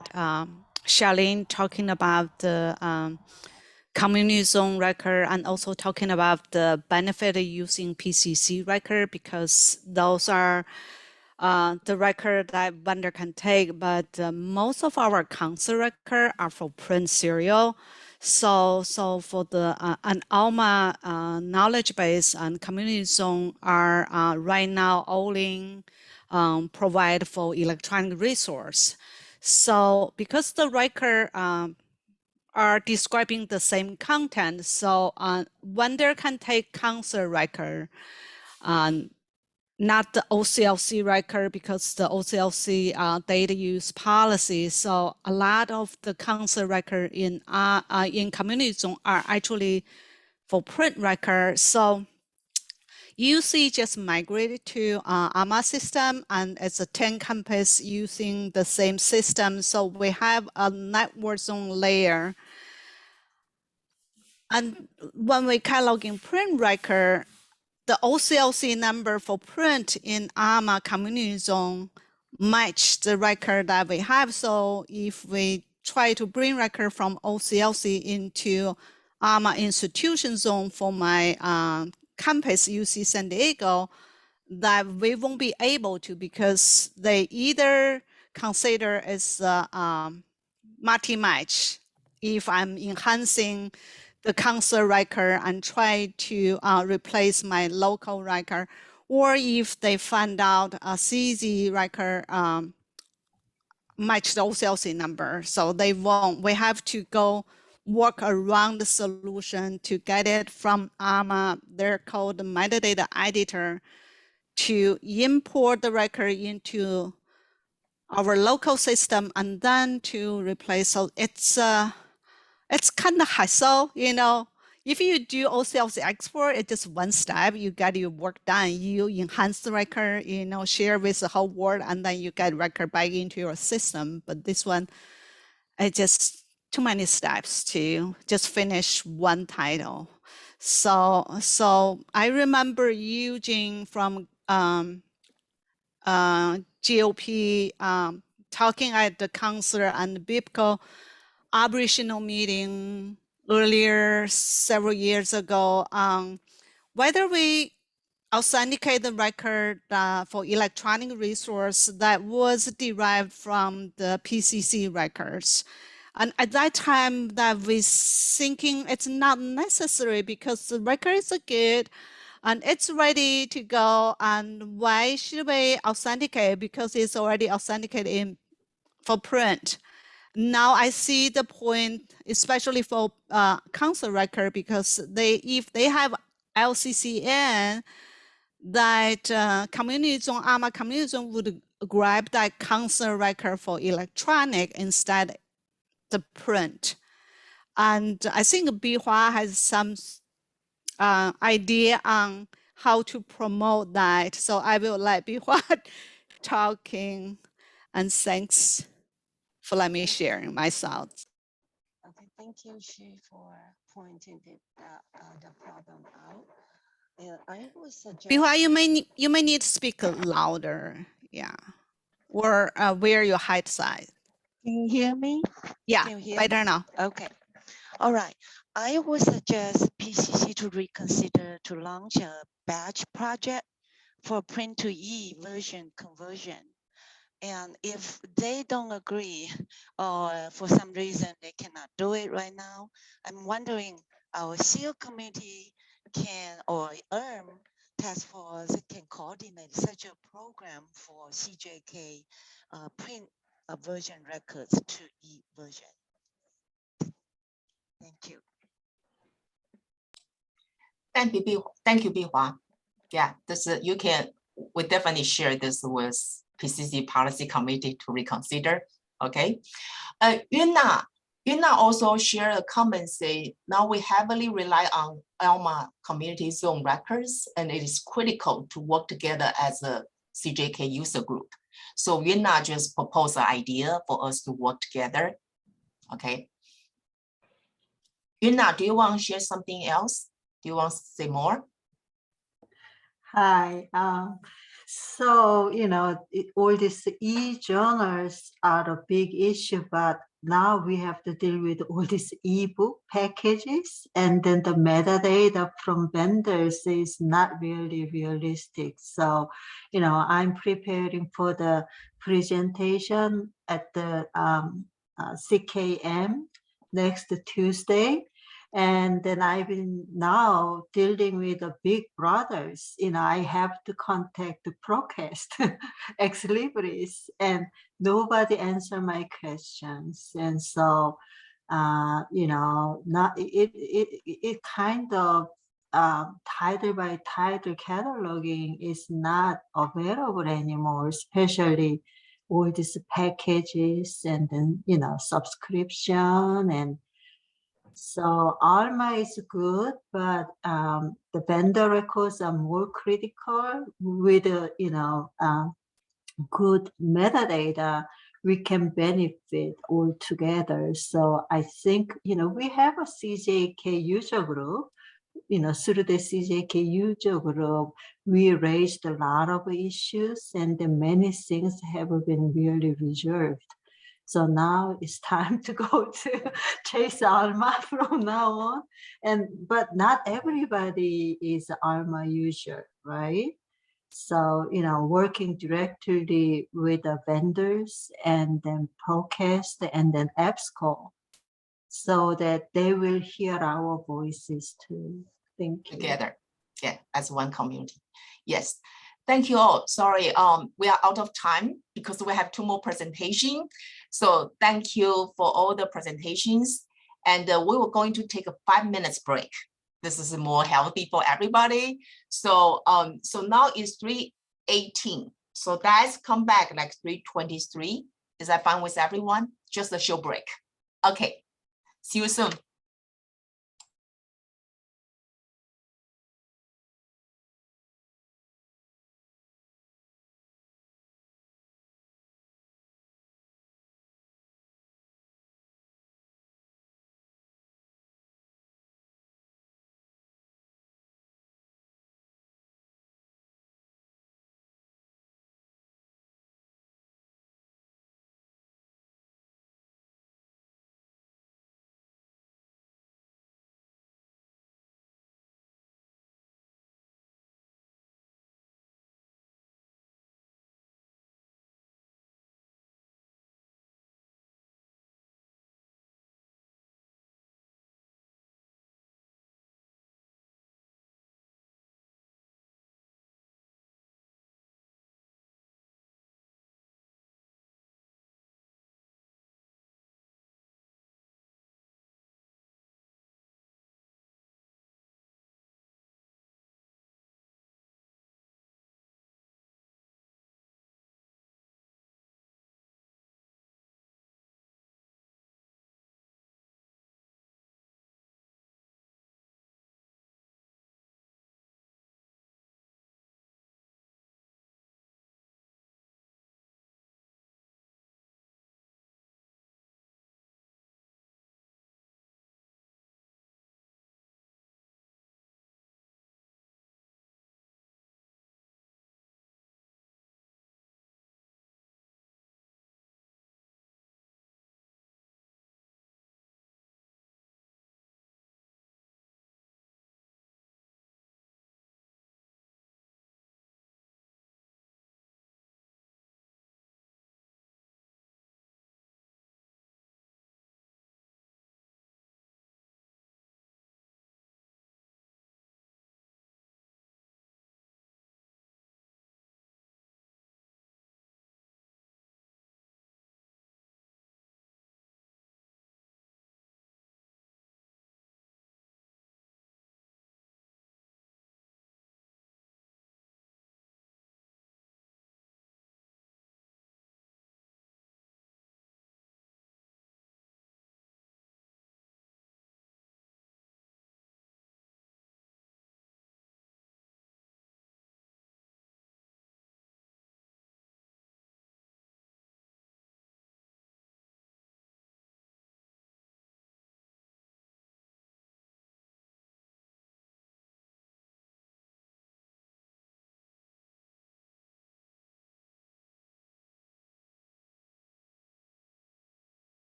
S8: Charlene talking about the community zone record and also talking about the benefit of using PCC record, because those are the record that vendor can take, but most of our council record are for print serial. So for the an ALMA knowledge base and community zone are right now only provide for electronic resource. So because the record are describing the same content, so vendor can take council record, not the OCLC record, because the OCLC data use policy. So a lot of the council record in community zone are actually for print record. So UC just migrated to AMA system, and it's a 10 campus using the same system. So we have a network zone layer. And when we catalog in print record, the OCLC number for print in AMA community zone match the record that we have. So if we try to bring record from OCLC into AMA institution zone for my campus UC San Diego, that we won't be able to, because they either consider as multi-match if I'm enhancing the council record and try to replace my local record, or if they find out a CZ record match the OCLC number, so they won't. We have to go work around the solution to get it from AMA. They're called the metadata editor, to import the record into our local system and then to replace. So it's kind of hassle, If you do OCLC export, it's just one step. You get your work done. You enhance the record, share with the whole world, and then you get record back into your system. But this one, it's just too many steps to just finish one title. So I remember Eugene from GOP talking at the council and BIPCO operational meeting earlier several years ago on whether we authenticate the record for electronic resource that was derived from the PCC records. And at that time that we thinking it's not necessary because the records are good and it's ready to go. And why should we authenticate? Because it's already authenticated for print. Now I see the point, especially for council record, because if they have LCCN, that community zone, AMA community zone would grab that consent record for electronic instead the print. And I think Bihua has some idea on how to promote that. So I will let Bihua talking, and thanks for letting me sharing my thoughts.
S9: Okay, thank you, Shi, for pointing the problem out. I would suggest.
S8: Bihua, you may need to speak louder, yeah, or wear your headset.
S9: Can you hear me?
S8: Yeah,
S9: Can you hear
S8: better
S9: me?
S8: now.
S9: Okay. All right. I would suggest PCC to reconsider to launch a batch project for print to E version conversion. And if they don't agree, or for some reason they cannot do it right now, I'm wondering our seal committee can, or ERM task force can coordinate such a program for CJK print version records to E version. Thank you.
S3: Thank you, Bihua. Yeah, this you can. We definitely share this with PCC policy committee to reconsider. Okay, Yuna also shared a comment say now we heavily rely on ELMA community zone records, and it is critical to work together as a CJK user group. So Yuna just proposed an idea for us to work together. Okay. Yuna, do you want to share something else? Do you want to say more?
S10: Hi. So, all these e-journals are a big issue, but now we have to deal with all these e-book packages, and then the metadata from vendors is not really realistic. So, I'm preparing for the presentation at the CKM next Tuesday. And then I've been now dealing with the big brothers. I have to contact the Procast, Ex Libris, and nobody answer my questions. And so, not it kind of title by title cataloging is not available anymore, especially all these packages and then subscription. And so ALMA is good, but the vendor records are more critical. With good metadata, we can benefit all together. So I think we have a CJK user group. Through the CJK user group, we raised a lot of issues, and many things have been really resolved. So now it's time to go to chase ALMA from now on. But not everybody is ALMA user, right? So, working directly with the vendors and then Procast and then EBSCO so that they will hear our voices too. Thank you.
S3: Together, yeah, as one community. Yes. Thank you all. Sorry, we are out of time because we have 2 more presentations. So thank you for all the presentations. And we were going to take a 5 minutes break. This is more healthy for everybody. So, so now it's 3:18. So guys, come back like 3:23. Is that fine with everyone? Just a short break. Okay, see you soon.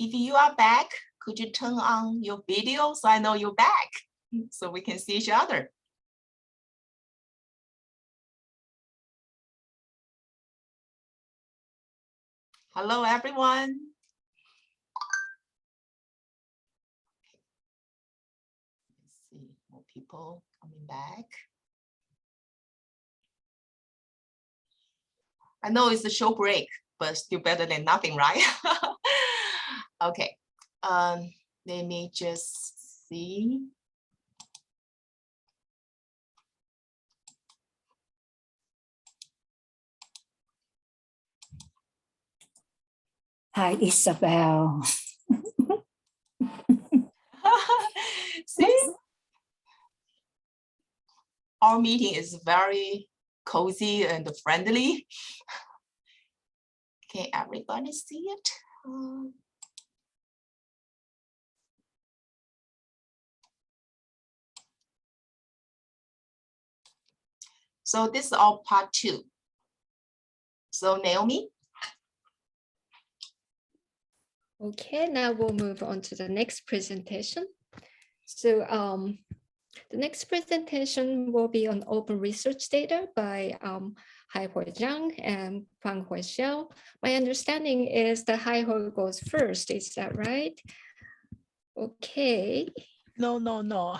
S3: if you are back, could you turn on your video so I know you're back so we can see each other? Hello, everyone. Let's see, more people coming back. I know it's a short break, but still better than nothing, right? Okay, let me just see.
S11: Hi, Isabel.
S3: See, our meeting is very cozy and friendly. Can everybody see it? So this is all part 2. So Naomi.
S1: Okay, now we'll move on to the next presentation. So the next presentation will be on open research data by Haihui Zhang and Fanghui Xiao. My understanding is that Haihui goes first, is that right? Okay.
S12: No.
S1: No?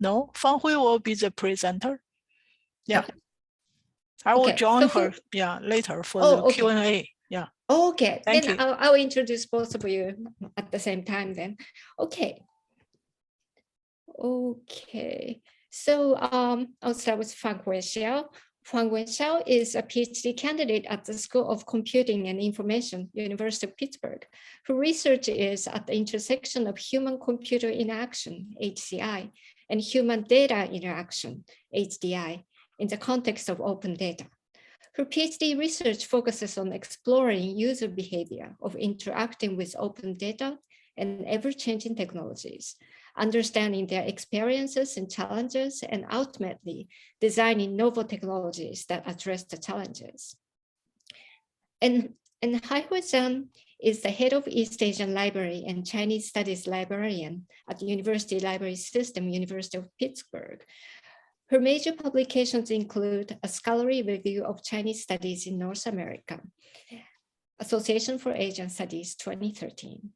S12: No, Fanghui will be the presenter. Yeah.
S1: Okay.
S12: I will
S1: Okay,
S12: join
S1: so
S12: her later for the Q&A. Yeah.
S1: Okay,
S12: Thank
S1: then
S12: you.
S1: I'll introduce both of you at the same time then. Okay. Okay, so I'll start with Fanghui Xiao. Fanghui Xiao is a PhD candidate at the School of Computing and Information, University of Pittsburgh. Her research is at the intersection of human-computer interaction, HCI, and human data interaction, HDI, in the context of open data. Her PhD research focuses on exploring user behavior of interacting with open data and ever-changing technologies, understanding their experiences and challenges, and ultimately designing novel technologies that address the challenges. And Haihui Zhang is the head of East Asian Library and Chinese Studies librarian at the University Library System, University of Pittsburgh. Her major publications include a scholarly review of Chinese studies in North America, Association for Asian Studies 2013.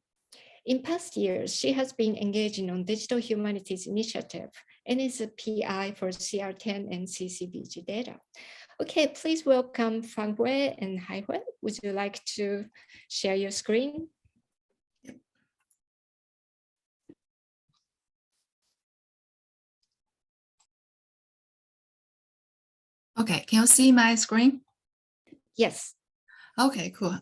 S1: In past years, she has been engaging on digital humanities initiative and is a PI for CR10 and CCVG data. Okay, please welcome Fanghui and Haihui. Would you like to share your screen?
S13: Okay, can you see my screen?
S1: Yes.
S13: Okay, cool.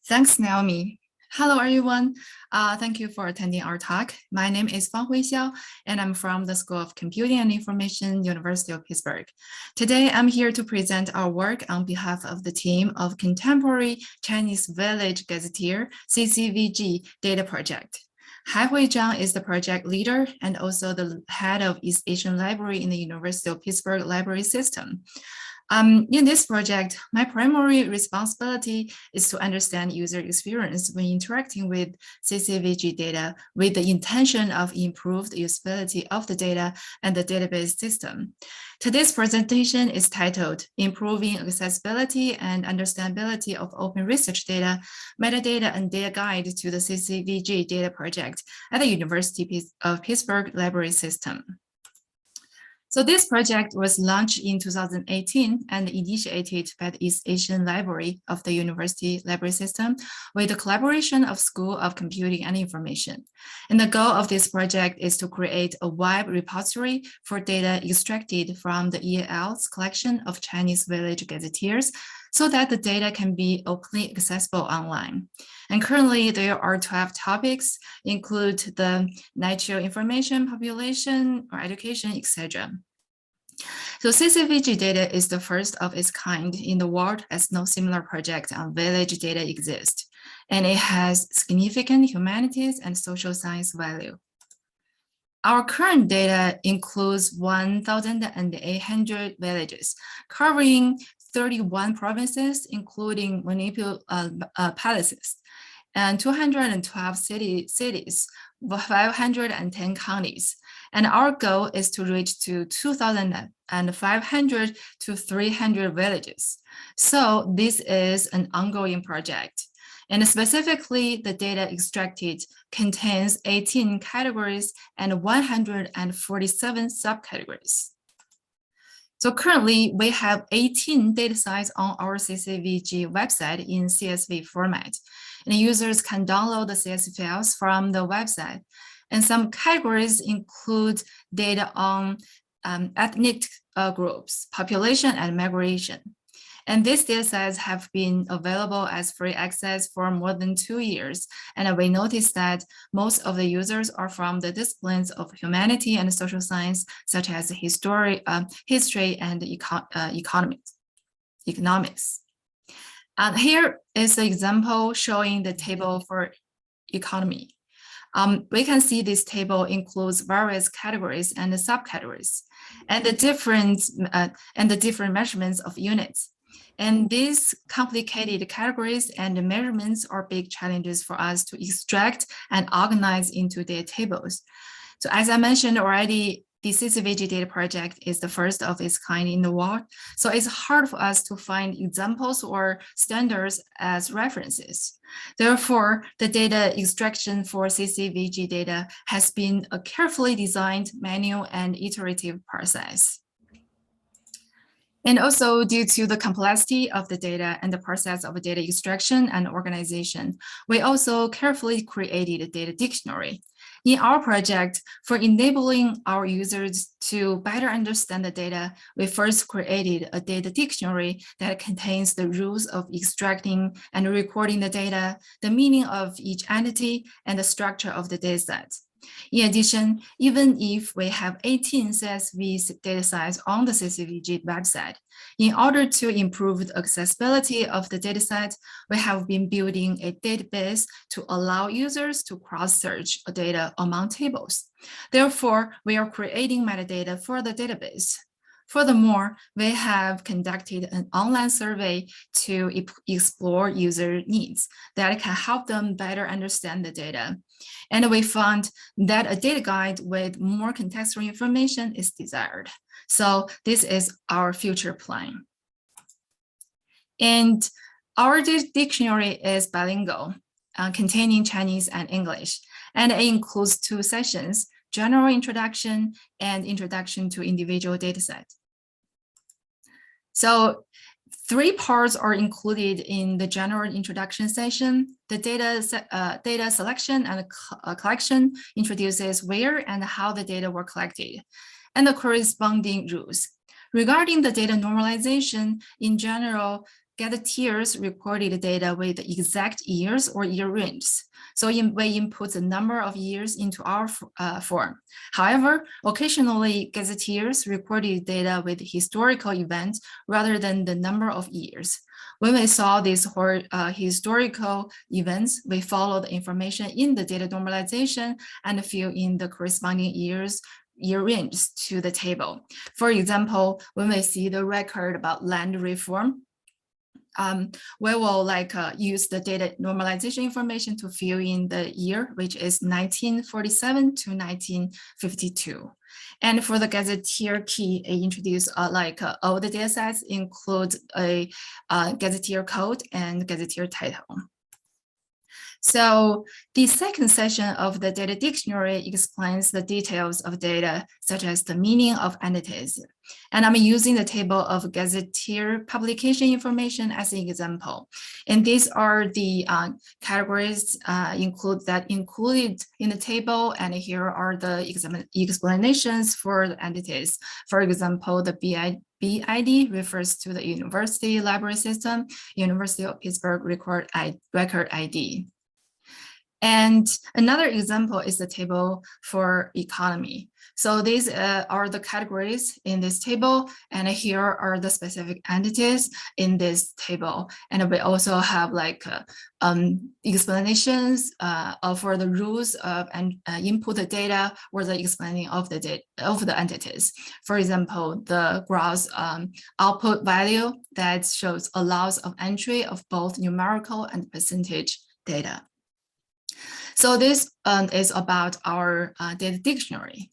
S13: Thanks, Naomi. Hello, everyone. Thank you for attending our talk. My name is Fanghui Xiao, and I'm from the School of Computing and Information, University of Pittsburgh. Today, I'm here to present our work on behalf of the team of Contemporary Chinese Village Gazetteer, CCVG Data Project. Haihui Zhang is the project leader and also the head of East Asian Library in the University of Pittsburgh Library System. In this project, my primary responsibility is to understand user experience when interacting with CCVG data with the intention of improved usability of the data and the database system. Today's presentation is titled Improving Accessibility and Understandability of Open Research Data, Metadata and Data Guide to the CCVG Data Project at the University of Pittsburgh Library System. So this project was launched in 2018 and initiated by the East Asian Library of the University Library System with the collaboration of School of Computing and Information. And the goal of this project is to create a web repository for data extracted from the EAL's collection of Chinese village gazetteers so that the data can be openly accessible online. And currently there are 12 topics, include the natural information, population, or education, etc. So CCVG data is the first of its kind in the world, as no similar project on village data exists, and it has significant humanities and social science value. Our current data includes 1,800 villages, covering 31 provinces, including municipal palaces. and 212 cities, 510 counties. And our goal is to reach to 2,500 to 300 villages. So this is an ongoing project. And specifically, the data extracted contains 18 categories and 147 subcategories. So currently, we have 18 data sites on our CCVG website in CSV format. And users can download the CSV files from the website. And some categories include data on ethnic groups, population, and migration. And these data sets have been available as free access for more than 2 years. And we noticed that most of the users are from the disciplines of humanity and social science, such as history and economics. And here is an example showing the table for economy. We can see this table includes various categories and subcategories, and the different measurements of units. And these complicated categories and measurements are big challenges for us to extract and organize into data tables. So as I mentioned already, the CCVG data project is the first of its kind in the world. So it's hard for us to find examples or standards as references. Therefore, the data extraction for CCVG data has been a carefully designed manual and iterative process. And also due to the complexity of the data and the process of data extraction and organization, we also carefully created a data dictionary. In our project, for enabling our users to better understand the data, we first created a data dictionary that contains the rules of extracting and recording the data, the meaning of each entity, and the structure of the dataset. In addition, even if we have 18 CSV data sets on the CCVG website, in order to improve the accessibility of the dataset, we have been building a database to allow users to cross-search data among tables. Therefore, we are creating metadata for the database. Furthermore, we have conducted an online survey to explore user needs that can help them better understand the data. And we found that a data guide with more contextual information is desired. So this is our future plan. And our dictionary is bilingual, containing Chinese and English, and it includes 2 sessions, general introduction and introduction to individual dataset. So 3 parts are included in the general introduction session. The data selection and collection introduces where and how the data were collected, and the corresponding rules. Regarding the data normalization, in general, gazetteers recorded data with exact years or year ranges. So we input the number of years into our form. However, occasionally gazetteers recorded data with historical events rather than the number of years. When we saw these historical events, we followed the information in the data normalization and fill in the corresponding year ranges to the table. For example, when we see the record about land reform, we will use the data normalization information to fill in the year, which is 1947 to 1952. And for the gazetteer key, it introduced all the data sets include a gazetteer code and gazetteer title. So the second session of the data dictionary explains the details of data, such as the meaning of entities. And I'm using the table of gazetteer publication information as an example. And these are the categories included in the table. And here are the explanations for the entities. For example, the BID refers to the University Library System, University of Pittsburgh Record ID. And another example is the table for economy. So these are the categories in this table, and here are the specific entities in this table. And we also have explanations for the rules of input the data or the explaining of the entities. For example, the gross output value that shows allows of entry of both numerical and percentage data. So this is about our data dictionary.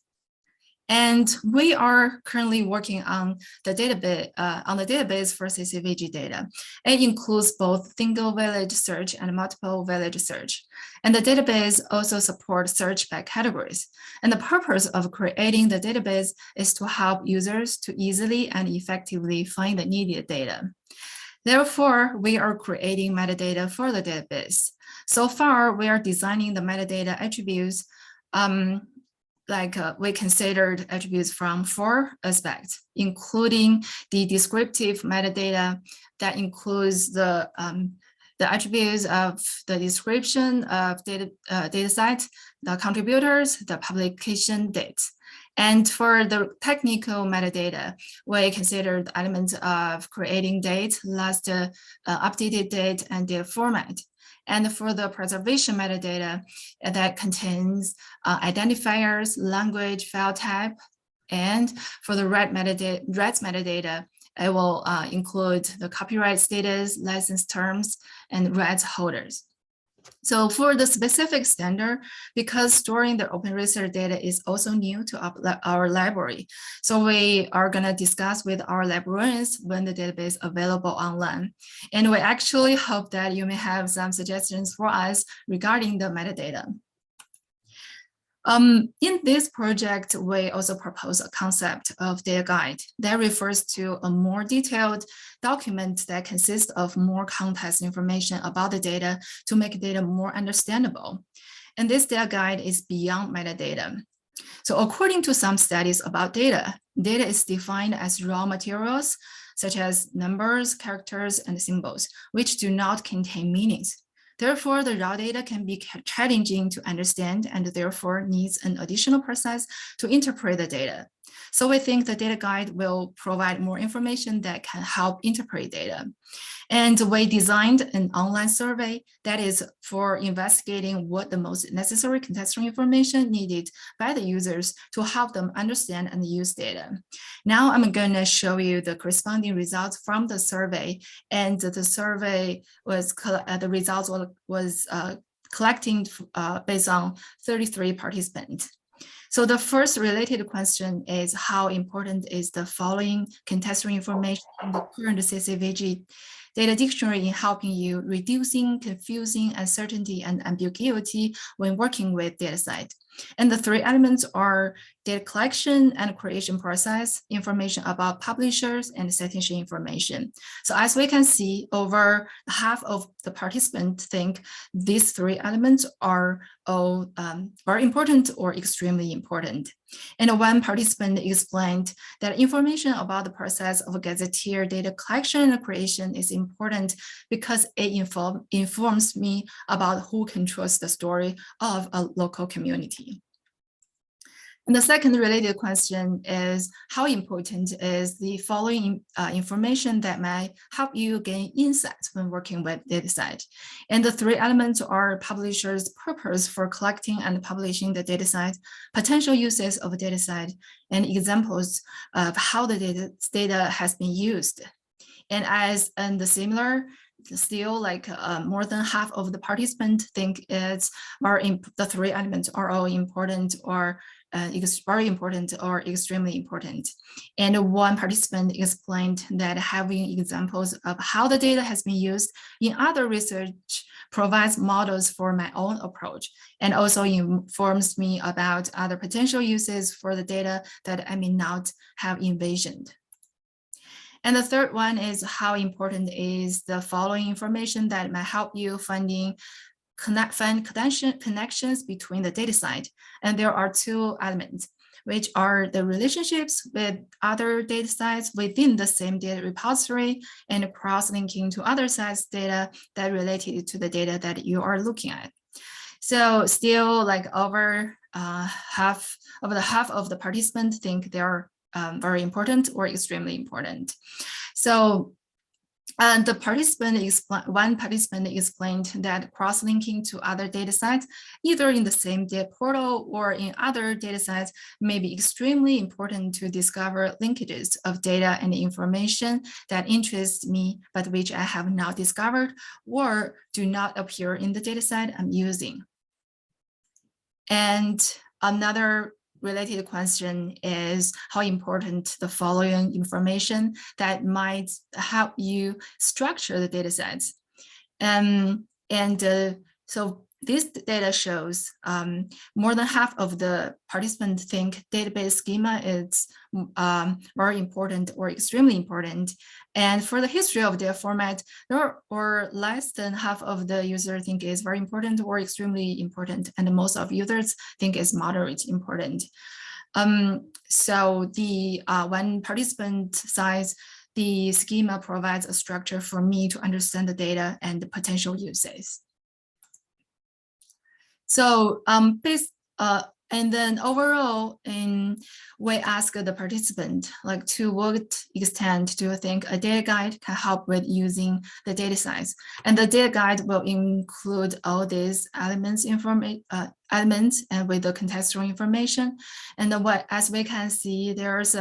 S13: And we are currently working on the database for CCVG data. It includes both single village search and multiple village search. And the database also supports search by categories. And the purpose of creating the database is to help users to easily and effectively find the needed data. Therefore, we are creating metadata for the database. So far, we are designing the metadata attributes we considered attributes from 4 aspects, including the descriptive metadata that includes the attributes of the description of data set, the contributors, the publication date. And for the technical metadata, we considered elements of creating date, last updated date, and data format. And for the preservation metadata, that contains identifiers, language, file type, and for the rights metadata, it will include the copyright status, license terms, and rights holders. So for the specific standard, because storing the open research data is also new to our library, so we are going to discuss with our librarians when the database is available online. And we actually hope that you may have some suggestions for us regarding the metadata. In this project, we also propose a concept of data guide that refers to a more detailed document that consists of more context information about the data to make data more understandable. And this data guide is beyond metadata. So according to some studies about data, data is defined as raw materials, such as numbers, characters, and symbols, which do not contain meanings. Therefore, the raw data can be challenging to understand and therefore needs an additional process to interpret the data. So we think the data guide will provide more information that can help interpret data. And we designed an online survey that is for investigating what the most necessary contextual information needed by the users to help them understand and use data. Now I'm going to show you the corresponding results from the survey. And the survey was, the results was collecting based on 33 participants. So the first related question is how important is the following contextual information in the current CCVG data dictionary in helping you reducing confusing uncertainty and ambiguity when working with dataset. And the 3 elements are data collection and creation process, information about publishers, and citation information. So as we can see, over half of the participants think these 3 elements are all very important or extremely important. And one participant explained that information about the process of gazetteer data collection and creation is important because it informs me about who controls the story of a local community. And the second related question is how important is the following information that might help you gain insights when working with dataset. And the 3 elements are publisher's purpose for collecting and publishing the dataset, potential uses of a dataset, and examples of how the data has been used. And the similar, still like more than half of the participants think the 3 elements are all important or very important or extremely important. And one participant explained that having examples of how the data has been used in other research provides models for my own approach and also informs me about other potential uses for the data that I may not have envisioned. And the third one is how important is the following information that might help you find connections between the dataset. And there are 2 elements, which are the relationships with other datasets within the same data repository and cross-linking to other sites data that related to the data that you are looking at. So still like over half of the participants think they are very important or extremely important. So one participant explained that cross-linking to other datasets, either in the same data portal or in other datasets, may be extremely important to discover linkages of data and information that interest me, but which I have not discovered or do not appear in the dataset I'm using. And another related question is how important the following information that might help you structure the data sets. So this data shows more than half of the participants think database schema is very important or extremely important. And for the history of their format, or less than half of the users think is very important or extremely important. And most of users think is moderate important. So the when participant size, the schema provides a structure for me to understand the data and the potential uses. So and then overall, we ask the participant, like, to what extent do you think a data guide can help with using the data science? And the data guide will include all these elements and with the contextual information. And then as we can see, there's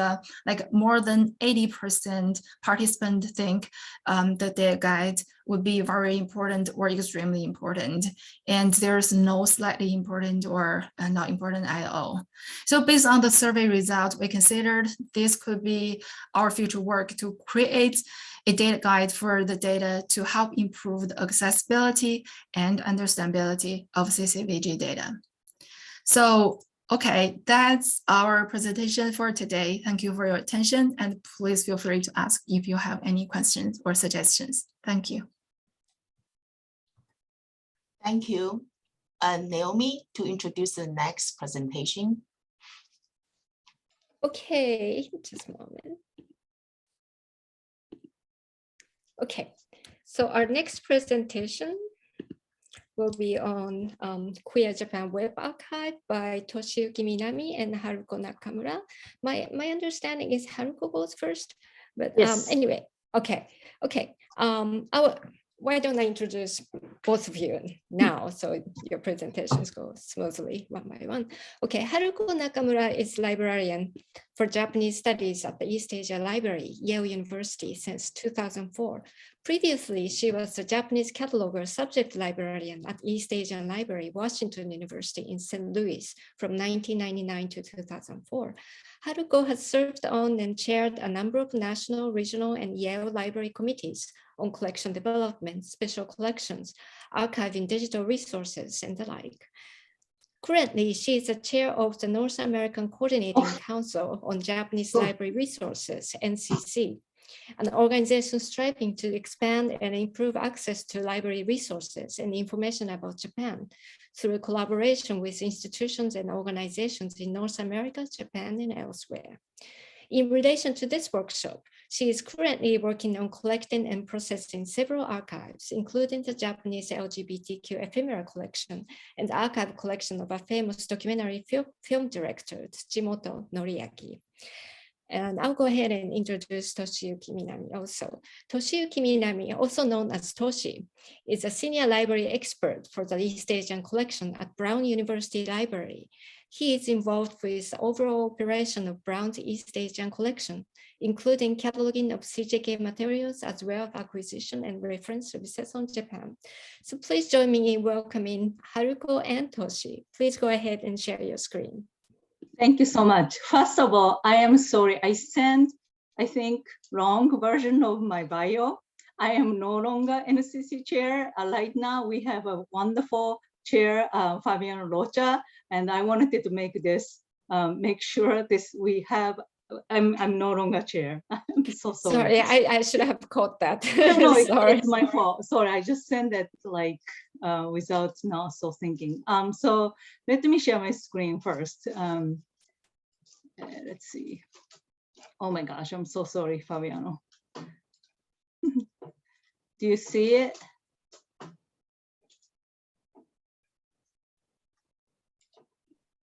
S13: like more than 80% participants think the data guide would be very important or extremely important. And there's no slightly important or not important at all. So based on the survey result, we considered this could be our future work to create a data guide for the data to help improve the accessibility and understandability of CCVG data. So, okay, that's our presentation for today. Thank you for your attention, and please feel free to ask if you have any questions or suggestions. Thank you.
S3: Thank you. Naomi, to introduce the next presentation.
S1: Okay, just a moment. Okay, so our next presentation will be on Queer Japan Web Archive by Toshiyuki Minami and Haruko Nakamura. My understanding is Haruko goes first, but
S4: Yes.
S1: anyway, okay. Why don't I introduce both of you now so your presentations go smoothly one by one. Okay, Haruko Nakamura is librarian for Japanese studies at the East Asia Library, Yale University since 2004. Previously, she was the Japanese cataloger subject librarian at East Asian Library, Washington University in St. Louis from 1999 to 2004. Haruko has served on and chaired a number of national, regional, and Yale Library committees on collection development, special collections, archiving digital resources, and the like. Currently, she is the chair of the North American Coordinating Council on Japanese Library Resources, NCC, an organization striving to expand and improve access to library resources and information about Japan through collaboration with institutions and organizations in North America, Japan, and elsewhere. In relation to this workshop, she is currently working on collecting and processing several archives, including the Japanese LGBTQ ephemera collection and the archive collection of a famous documentary film director, Tsujimoto Noriaki. And I'll go ahead and introduce Toshiyuki Minami also. Toshiyuki Minami, also known as Toshi, is a senior library expert for the East Asian collection at Brown University Library. He is involved with the overall operation of Brown's East Asian collection, including cataloging of CJK materials, as well as acquisition and reference services on Japan. So please join me in welcoming Haruko and Toshi. Please go ahead and share your screen.
S11: Thank you so much. First of all, I am sorry. I sent, I think, wrong version of my bio. I am no longer NCC chair. Right now, we have a wonderful chair, Fabian Rocha, and I wanted to make this, make sure this we have. I'm no longer chair. I'm so sorry.
S1: Sorry, I should have caught that.
S11: No,
S1: Sorry.
S11: it's my fault. Sorry, I just sent it like without not so thinking. So let me share my screen first. Let's see. Oh my gosh, I'm so sorry, Fabiano. Do you see it?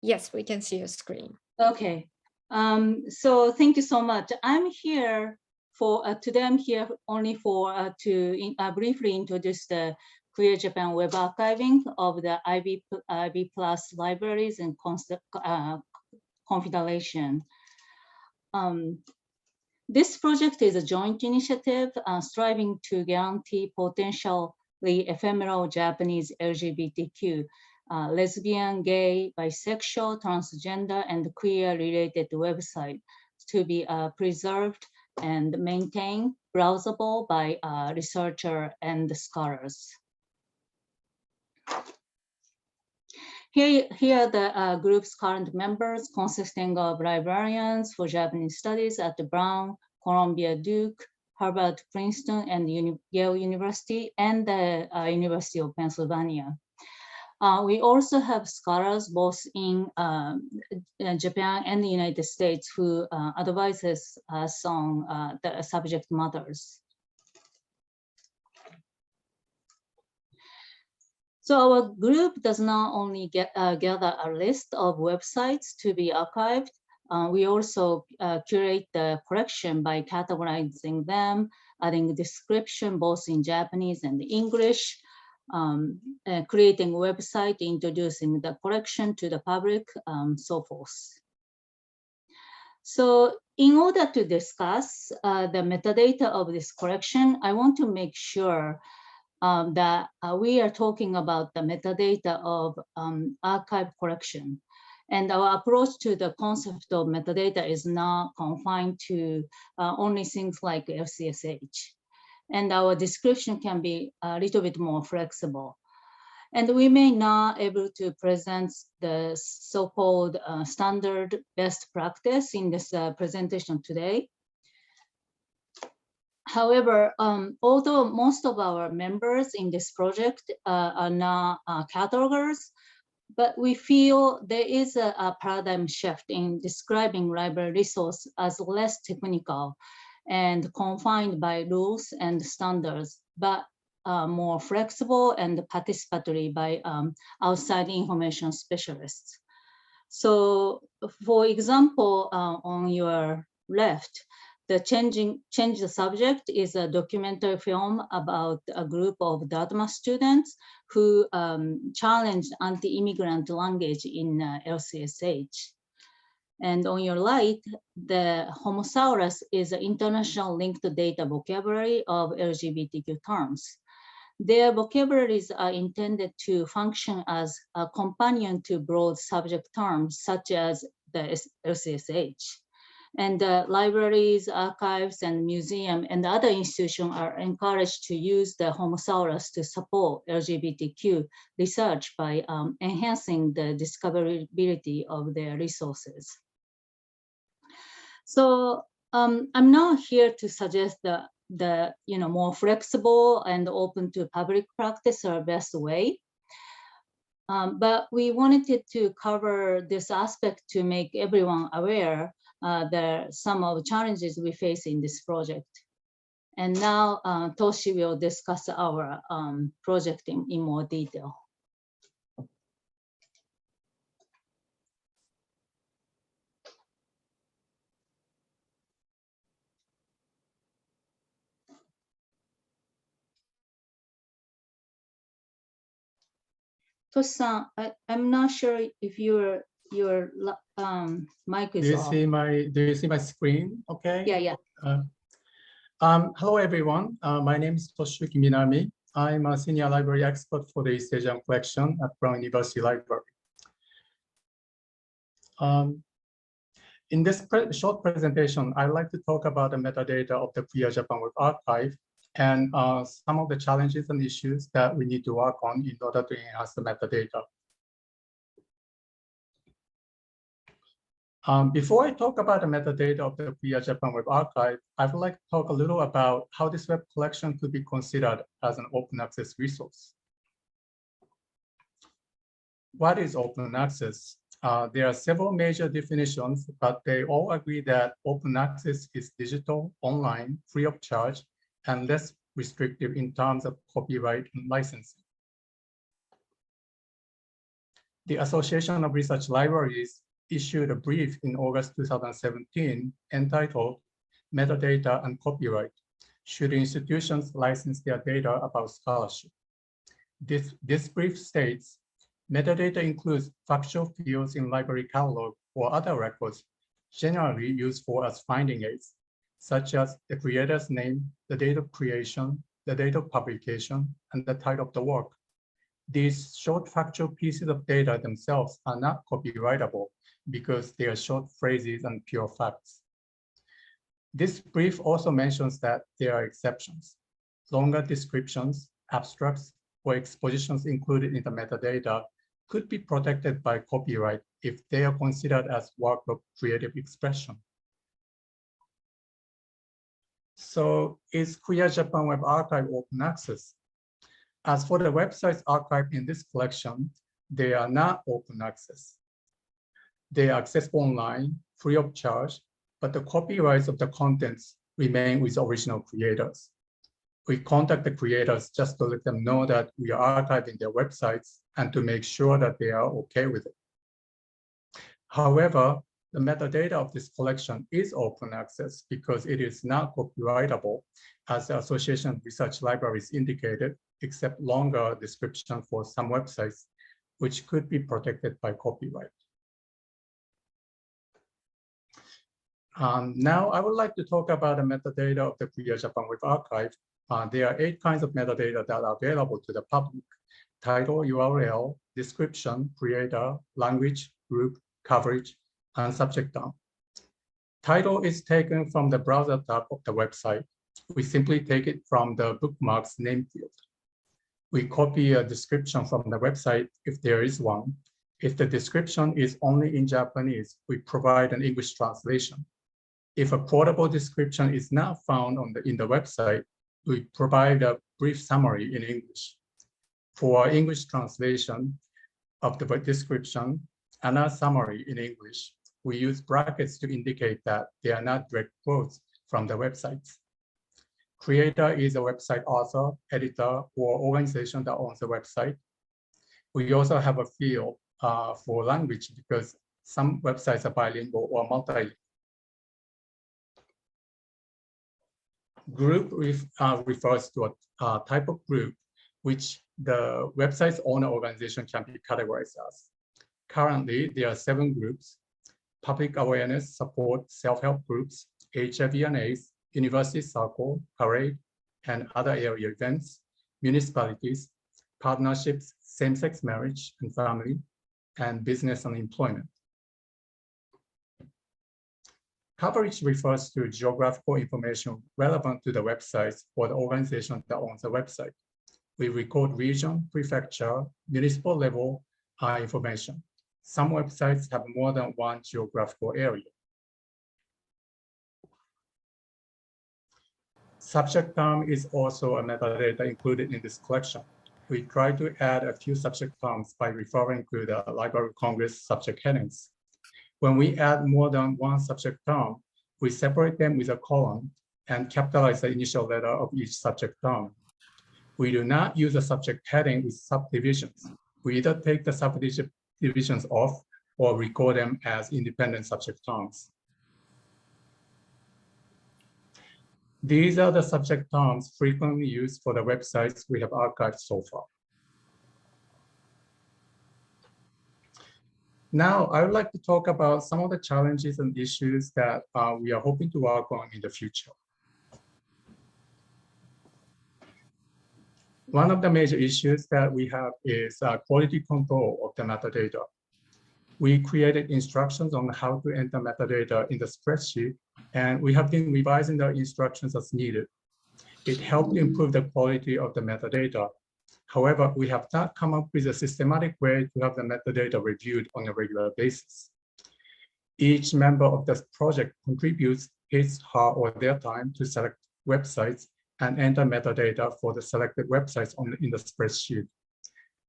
S1: Yes, we can see your screen.
S11: Okay. So thank you so much. I'm here for today. I'm here only for to briefly introduce the Queer Japan Web Archiving of the IB Plus libraries and Confederation. This project is a joint initiative striving to guarantee potentially ephemeral Japanese LGBTQ lesbian, gay, bisexual, transgender, and queer-related website to be preserved and maintained, browsable by researchers and scholars. Here are the group's current members, consisting of librarians for Japanese studies at the Brown, Columbia, Duke, Harvard, Princeton, and Yale University, and the University of Pennsylvania. We also have scholars both in Japan and the United States who advises us on the subject matters. So our group does not only gather a list of websites to be archived, we also curate the collection by categorizing them, adding description both in Japanese and English, creating a website, introducing the collection to the public, so forth. So in order to discuss the metadata of this collection, I want to make sure that we are talking about the metadata of archive collection. And our approach to the concept of metadata is not confined to only things like LCSH. And our description can be a little bit more flexible. And we may not able to present the so-called standard best practice in this presentation today. However, although most of our members in this project are not catalogers, but we feel there is a paradigm shift in describing library resource as less technical and confined by rules and standards, but more flexible and participatory by outside information specialists. So for example, on your left, the Change the Subject is a documentary film about a group of Dartmouth students who challenged anti-immigrant language in LCSH. And on your right, the Homosaurus is an international linked data vocabulary of LGBTQ terms. Their vocabularies are intended to function as a companion to broad subject terms such as the LCSH. And libraries, archives, and museums and other institutions are encouraged to use the Homosaurus to support LGBTQ research by enhancing the discoverability of their resources. So I'm not here to suggest the more flexible and open to public practice or best way. But we wanted to cover this aspect to make everyone aware some of the challenges we face in this project. And now Toshi will discuss our project in more detail. Toshi-san, I'm not sure if your mic is off.
S14: Do you see my screen? Okay.
S11: Yeah.
S14: Hello, everyone. My name is Toshiyuki Minami. I'm a senior library expert for the East Asian collection at Brown University Library. In this short presentation, I'd like to talk about the metadata of the Queer Japan Web Archive and some of the challenges and issues that we need to work on in order to enhance the metadata. Before I talk about the metadata of the Queer Japan Web Archive, I would like to talk a little about how this web collection could be considered as an open access resource. What is open access? There are several major definitions, but they all agree that open access is digital, online, free of charge, and less restrictive in terms of copyright and licensing. The Association of Research Libraries issued a brief in August 2017 entitled Metadata and Copyright: Should institutions license their data about scholarship? This brief states, metadata includes factual fields in library catalog or other records generally useful as finding aids, such as the creator's name, the date of creation, the date of publication, and the title of the work. These short factual pieces of data themselves are not copyrightable because they are short phrases and pure facts. This brief also mentions that there are exceptions. Longer descriptions, abstracts, or expositions included in the metadata could be protected by copyright if they are considered as work of creative expression. So is Queer Japan Web Archive open access? As for the websites archived in this collection, they are not open access. They are accessible online, free of charge, but the copyrights of the contents remain with original creators. We contact the creators just to let them know that we are archiving their websites and to make sure that they are okay with it. However, the metadata of this collection is open access because it is not copyrightable, as the Association of Research Libraries indicated, except longer description for some websites, which could be protected by copyright. Now, I would like to talk about the metadata of the Queer Japan Web Archive. There are 8 kinds of metadata that are available to the public: title, URL, description, creator, language, group, coverage, and subject term. Title is taken from the browser tab of the website. We simply take it from the bookmarks name field. We copy a description from the website if there is one. If the description is only in Japanese, we provide an English translation. If a quotable description is not found in the website, we provide a brief summary in English. For English translation of the description and a summary in English, we use brackets to indicate that they are not direct quotes from the websites. Creator is a website author, editor, or organization that owns the website. We also have a field for language because some websites are bilingual or multilingual. Group refers to a type of group which the website's owner organization can be categorized as. Currently, there are 7 groups: public awareness, support, self-help groups, HIV and AIDS, university circle, parade, and other area events, municipalities, partnerships, same-sex marriage and family, and business and employment. Coverage refers to geographical information relevant to the websites or the organization that owns the website. We record region, prefecture, municipal level information. Some websites have more than one geographical area. Subject term is also a metadata included in this collection. We try to add a few subject terms by referring to the Library of Congress subject headings. When we add more than one subject term, we separate them with a colon and capitalize the initial letter of each subject term. We do not use a subject heading with subdivisions. We either take the subdivisions off or record them as independent subject terms. These are the subject terms frequently used for the websites we have archived so far. Now, I would like to talk about some of the challenges and issues that we are hoping to work on in the future. One of the major issues that we have is quality control of the metadata. We created instructions on how to enter metadata in the spreadsheet, and we have been revising the instructions as needed. It helped improve the quality of the metadata. However, we have not come up with a systematic way to have the metadata reviewed on a regular basis. Each member of this project contributes his, her, or their time to select websites and enter metadata for the selected websites in the spreadsheet.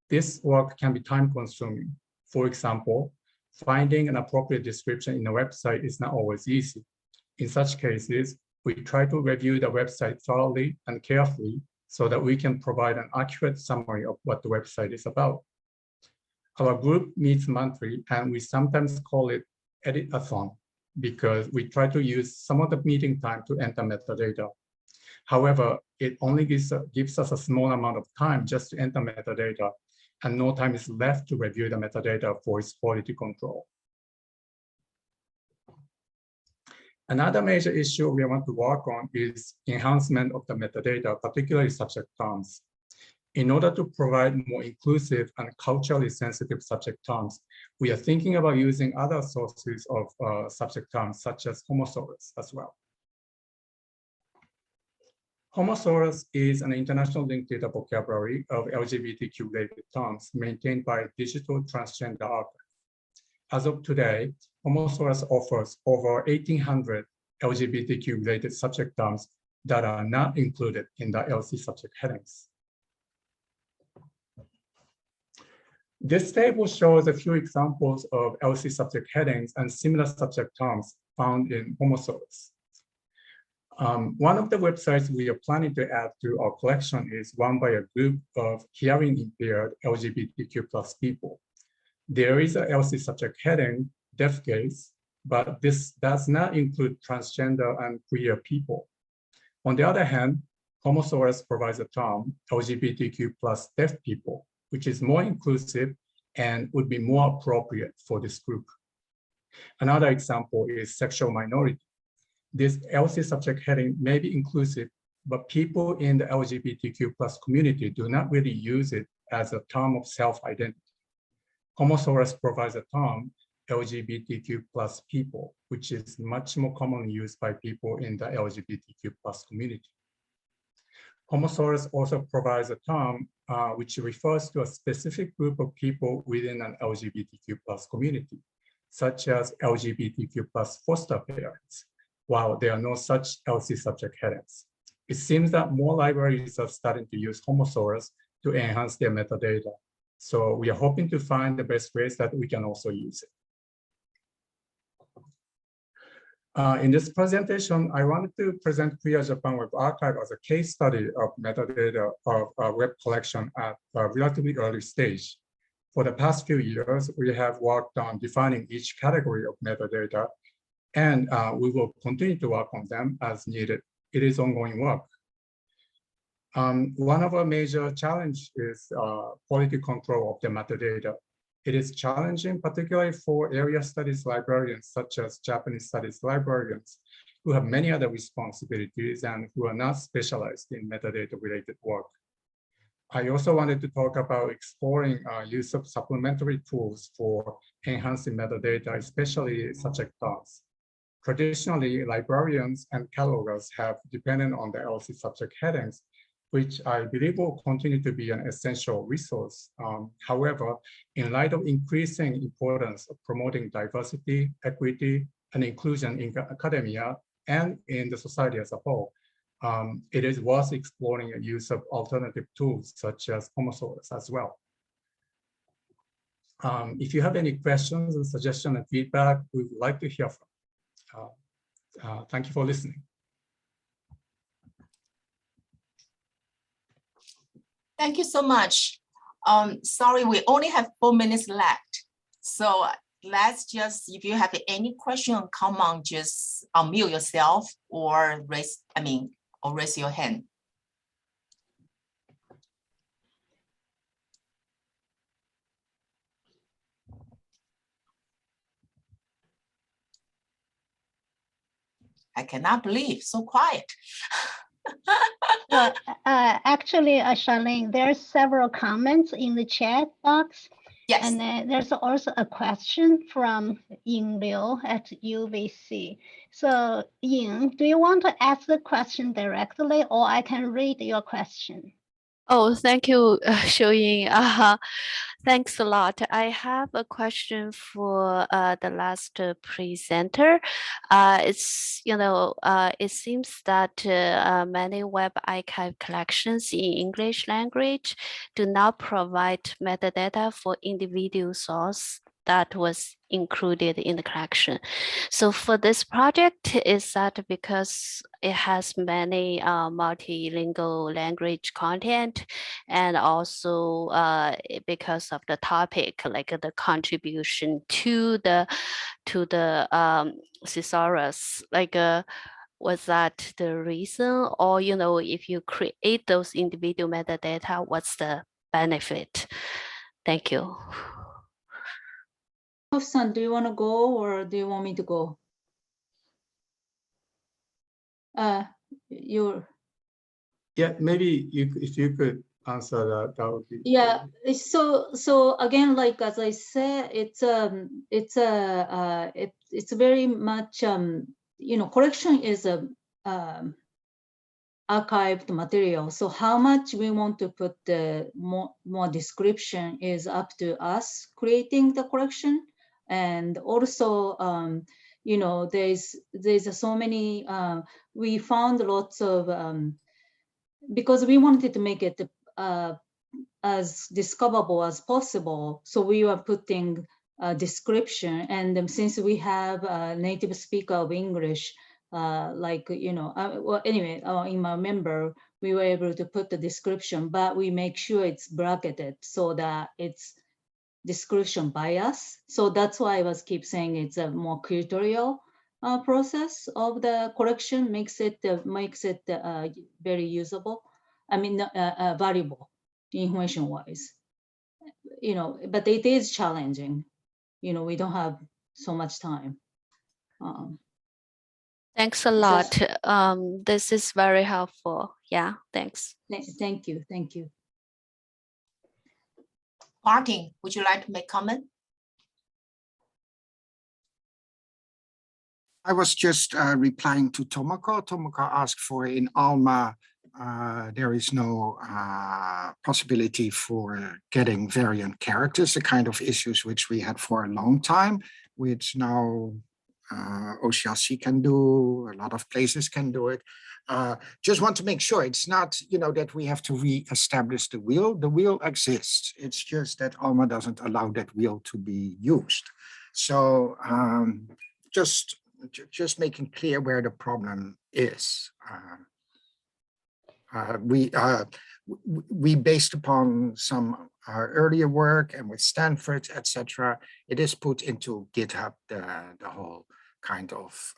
S14: This work can be time-consuming. For example, finding an appropriate description in a website is not always easy. In such cases, we try to review the website thoroughly and carefully so that we can provide an accurate summary of what the website is about. Our group meets monthly, and we sometimes call it edit-a-thon because we try to use some of the meeting time to enter metadata. However, it only gives us a small amount of time just to enter metadata, and no time is left to review the metadata for its quality control. Another major issue we want to work on is enhancement of the metadata, particularly subject terms. In order to provide more inclusive and culturally sensitive subject terms, we are thinking about using other sources of subject terms, such as homosaurus as well. Homosaurus is an international linked data vocabulary of LGBTQ-related terms maintained by Digital Transgender Archive. As of today, Homosaurus offers over 1,800 LGBTQ-related subject terms that are not included in the LC subject headings. This table shows a few examples of LC subject headings and similar subject terms found in Homosaurus. One of the websites we are planning to add to our collection is run by a group of hearing impaired LGBTQ+ people. There is a LC subject heading, deaf gaze, but this does not include transgender and queer people. On the other hand, Homosaurus provides a term, LGBTQ+ deaf people, which is more inclusive and would be more appropriate for this group. Another example is sexual minority. This LC subject heading may be inclusive, but people in the LGBTQ+ community do not really use it as a term of self-identity. Homosaurus provides a term, LGBTQ+ people, which is much more commonly used by people in the LGBTQ+ community. Homosaurus also provides a term which refers to a specific group of people within an LGBTQ+ community, such as LGBTQ+ foster parents, while there are no such LC subject headings. It seems that more libraries are starting to use Homosaurus to enhance their metadata. So we are hoping to find the best ways that we can also use it. In this presentation, I wanted to present Queer Japan Web Archive as a case study of metadata of web collection at a relatively early stage. For the past few years, we have worked on defining each category of metadata, and we will continue to work on them as needed. It is ongoing work. One of our major challenges is quality control of the metadata. It is challenging, particularly for area studies librarians, such as Japanese studies librarians, who have many other responsibilities and who are not specialized in metadata-related work. I also wanted to talk about exploring use of supplementary tools for enhancing metadata, especially subject terms. Traditionally, librarians and catalogers have depended on the LC subject headings, which I believe will continue to be an essential resource. However, in light of increasing importance of promoting diversity, equity, and inclusion in academia and in the society as a whole, it is worth exploring the use of alternative tools such as Homosaurus as well. If you have any questions and suggestions and feedback, we would like to hear from. Thank you for listening.
S3: Thank you so much. Sorry, we only have 4 minutes left. So let's just, if you have any question, come on, just unmute yourself or raise your hand. I cannot believe, so quiet.
S7: Well, actually, Charlene, there's several comments in the chat box.
S3: Yes.
S7: And there's also a question from Ying Liu at UVC. So Ying, do you want to ask the question directly, or I can read your question?
S15: Oh, thank you, Xiuying. Thanks a lot. I have a question for the last presenter. It's, it seems that many web archive collections in English language do not provide metadata for individual source that was included in the collection. So for this project, is that because it has many multilingual language content, and also because of the topic, like the contribution to the thesaurus, like was that the reason? Or if you create those individual metadata, what's the benefit? Thank you.
S11: Son, do you want to go or do you want me to go?
S14: Yeah, maybe if you could answer that, that would be.
S11: Yeah. So again, like as I said, it's very much collection is a archived material. So how much we want to put the more description is up to us creating the collection. And also, there's so many, we found lots of, because we wanted to make it as discoverable as possible. So we were putting a description, and since we have a native speaker of English, well, anyway, in my member, we were able to put the description, but we make sure it's bracketed so that it's description by us. So that's why I was keep saying it's a more curatorial process of the collection, makes it very usable. I mean, valuable information-wise. But it is challenging. We don't have so much time.
S15: Thanks a lot. This is very helpful. Yeah, thanks.
S11: Thank you. Thank you.
S3: Martin, would you like to make comment?
S16: I was just replying to Tomoko. Tomoko asked for in ALMA, there is no possibility for getting variant characters, the kind of issues which we had for a long time, which now OCLC can do, a lot of places can do it. Just want to make sure it's not, that we have to re-establish the wheel. The wheel exists. It's just that ALMA doesn't allow that wheel to be used. So just making clear where the problem is. We based upon some earlier work and with Stanford, etc. It is put into GitHub, the whole kind of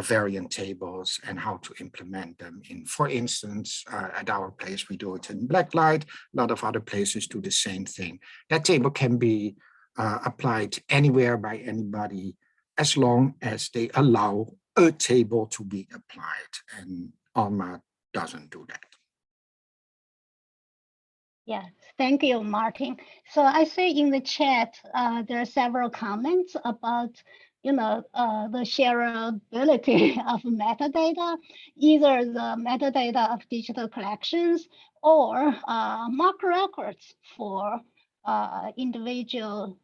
S16: variant tables and how to implement them in, for instance, at our place, we do it in Blacklight. A lot of other places do the same thing. That table can be applied anywhere by anybody as long as they allow a table to be applied, and ALMA doesn't do that.
S7: Yes, thank you, Martin. So I see in the chat, there are several comments about, the shareability of metadata, either the metadata of digital collections or MARC records for individual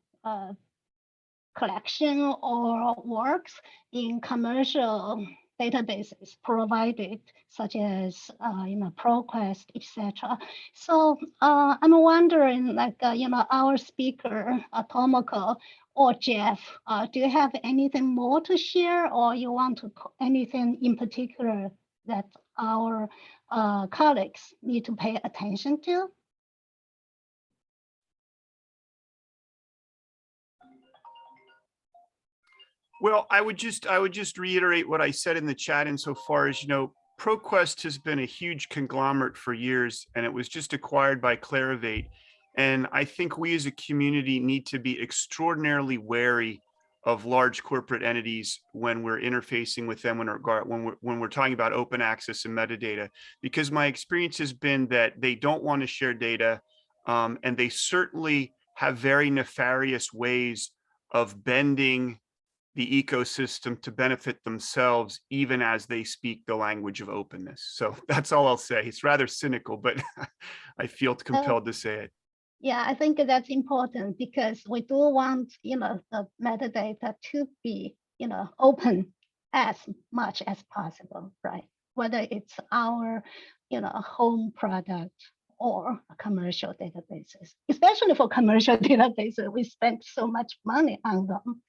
S7: collection or works in commercial databases provided, such as ProQuest, etc. So I'm wondering, our speaker, Tomoko or Jeff, do you have anything more to share, or you want to anything in particular that our colleagues need to pay attention to?
S2: Well, I would just reiterate what I said in the chat insofar as, ProQuest has been a huge conglomerate for years, and it was just acquired by Clarivate. And I think we as a community need to be extraordinarily wary of large corporate entities when we're interfacing with them when we're talking about open access and metadata, because my experience has been that they don't want to share data, and they certainly have very nefarious ways of bending the ecosystem to benefit themselves, even as they speak the language of openness. So that's all I'll say. It's rather cynical, but I feel compelled to say it.
S7: Yeah, I think that's important because we do want, the metadata to be, open as much as possible, right? Whether it's our, home product or commercial databases, especially for commercial databases, we spend so much money on them.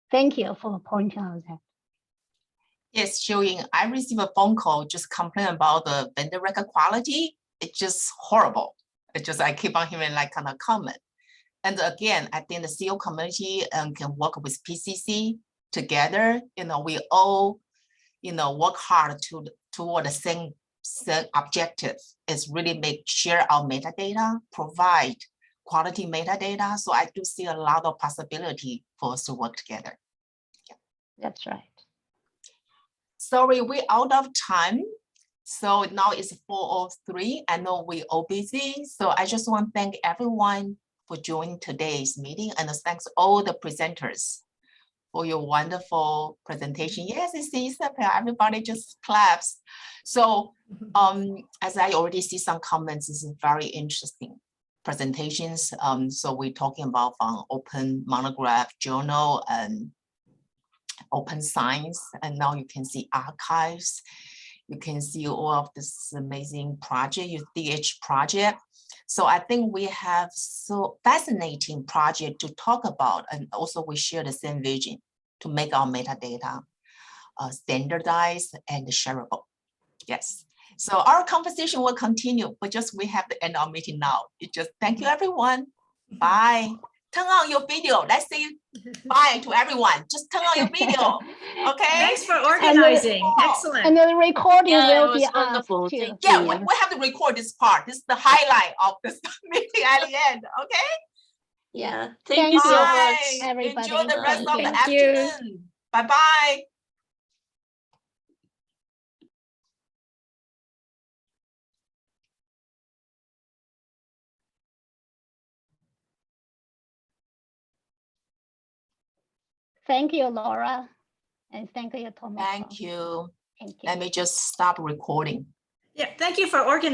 S7: Thank you for pointing out that.
S3: Yes, Xiuying, I received a phone call just complaining about the vendor record quality. It's just horrible. I keep on hearing kind of comment. And again, I think the CO community can work with PCC together. We all, work hard toward the same objective. Is really share our metadata, provide quality metadata. So I do see a lot of possibility for us to work together. Yeah.
S7: That's right.
S3: Sorry, we're out of time. So now it's 4:03. I know we're all busy. So I just want to thank everyone for joining today's meeting, and thanks all the presenters for your wonderful presentation. Yes, I see Isabel, everybody just claps. So as I already see some comments, this is very interesting presentations. So we're talking about open monograph journal and open science, and now you can see archives. You can see all of this amazing project, your DH project. So I think we have so fascinating project to talk about, and also we share the same vision to make our metadata standardized and shareable. Yes. So our conversation will continue, but just we have to end our meeting now. Thank you, everyone. Bye. Turn on your video. Let's say bye to everyone. Just turn on your video. Okay.
S5: Thanks for organizing. Excellent.
S7: And the recording will
S4: it
S7: be
S4: was wonderful.
S7: up too.
S4: Thank
S3: Yeah,
S4: you.
S3: we have to record this part. This is the highlight of this meeting at the end. Okay.
S4: Yeah. Thank you so
S3: Bye.
S4: much.
S7: Everybody.
S3: Enjoy the rest of the
S1: Thank you.
S3: afternoon. Bye-bye.
S7: Thank you, Laura. And thank you, Tomoko.
S3: Thank you.
S7: Thank you.
S3: Let me just stop recording.
S5: Yeah, thank you for organizing.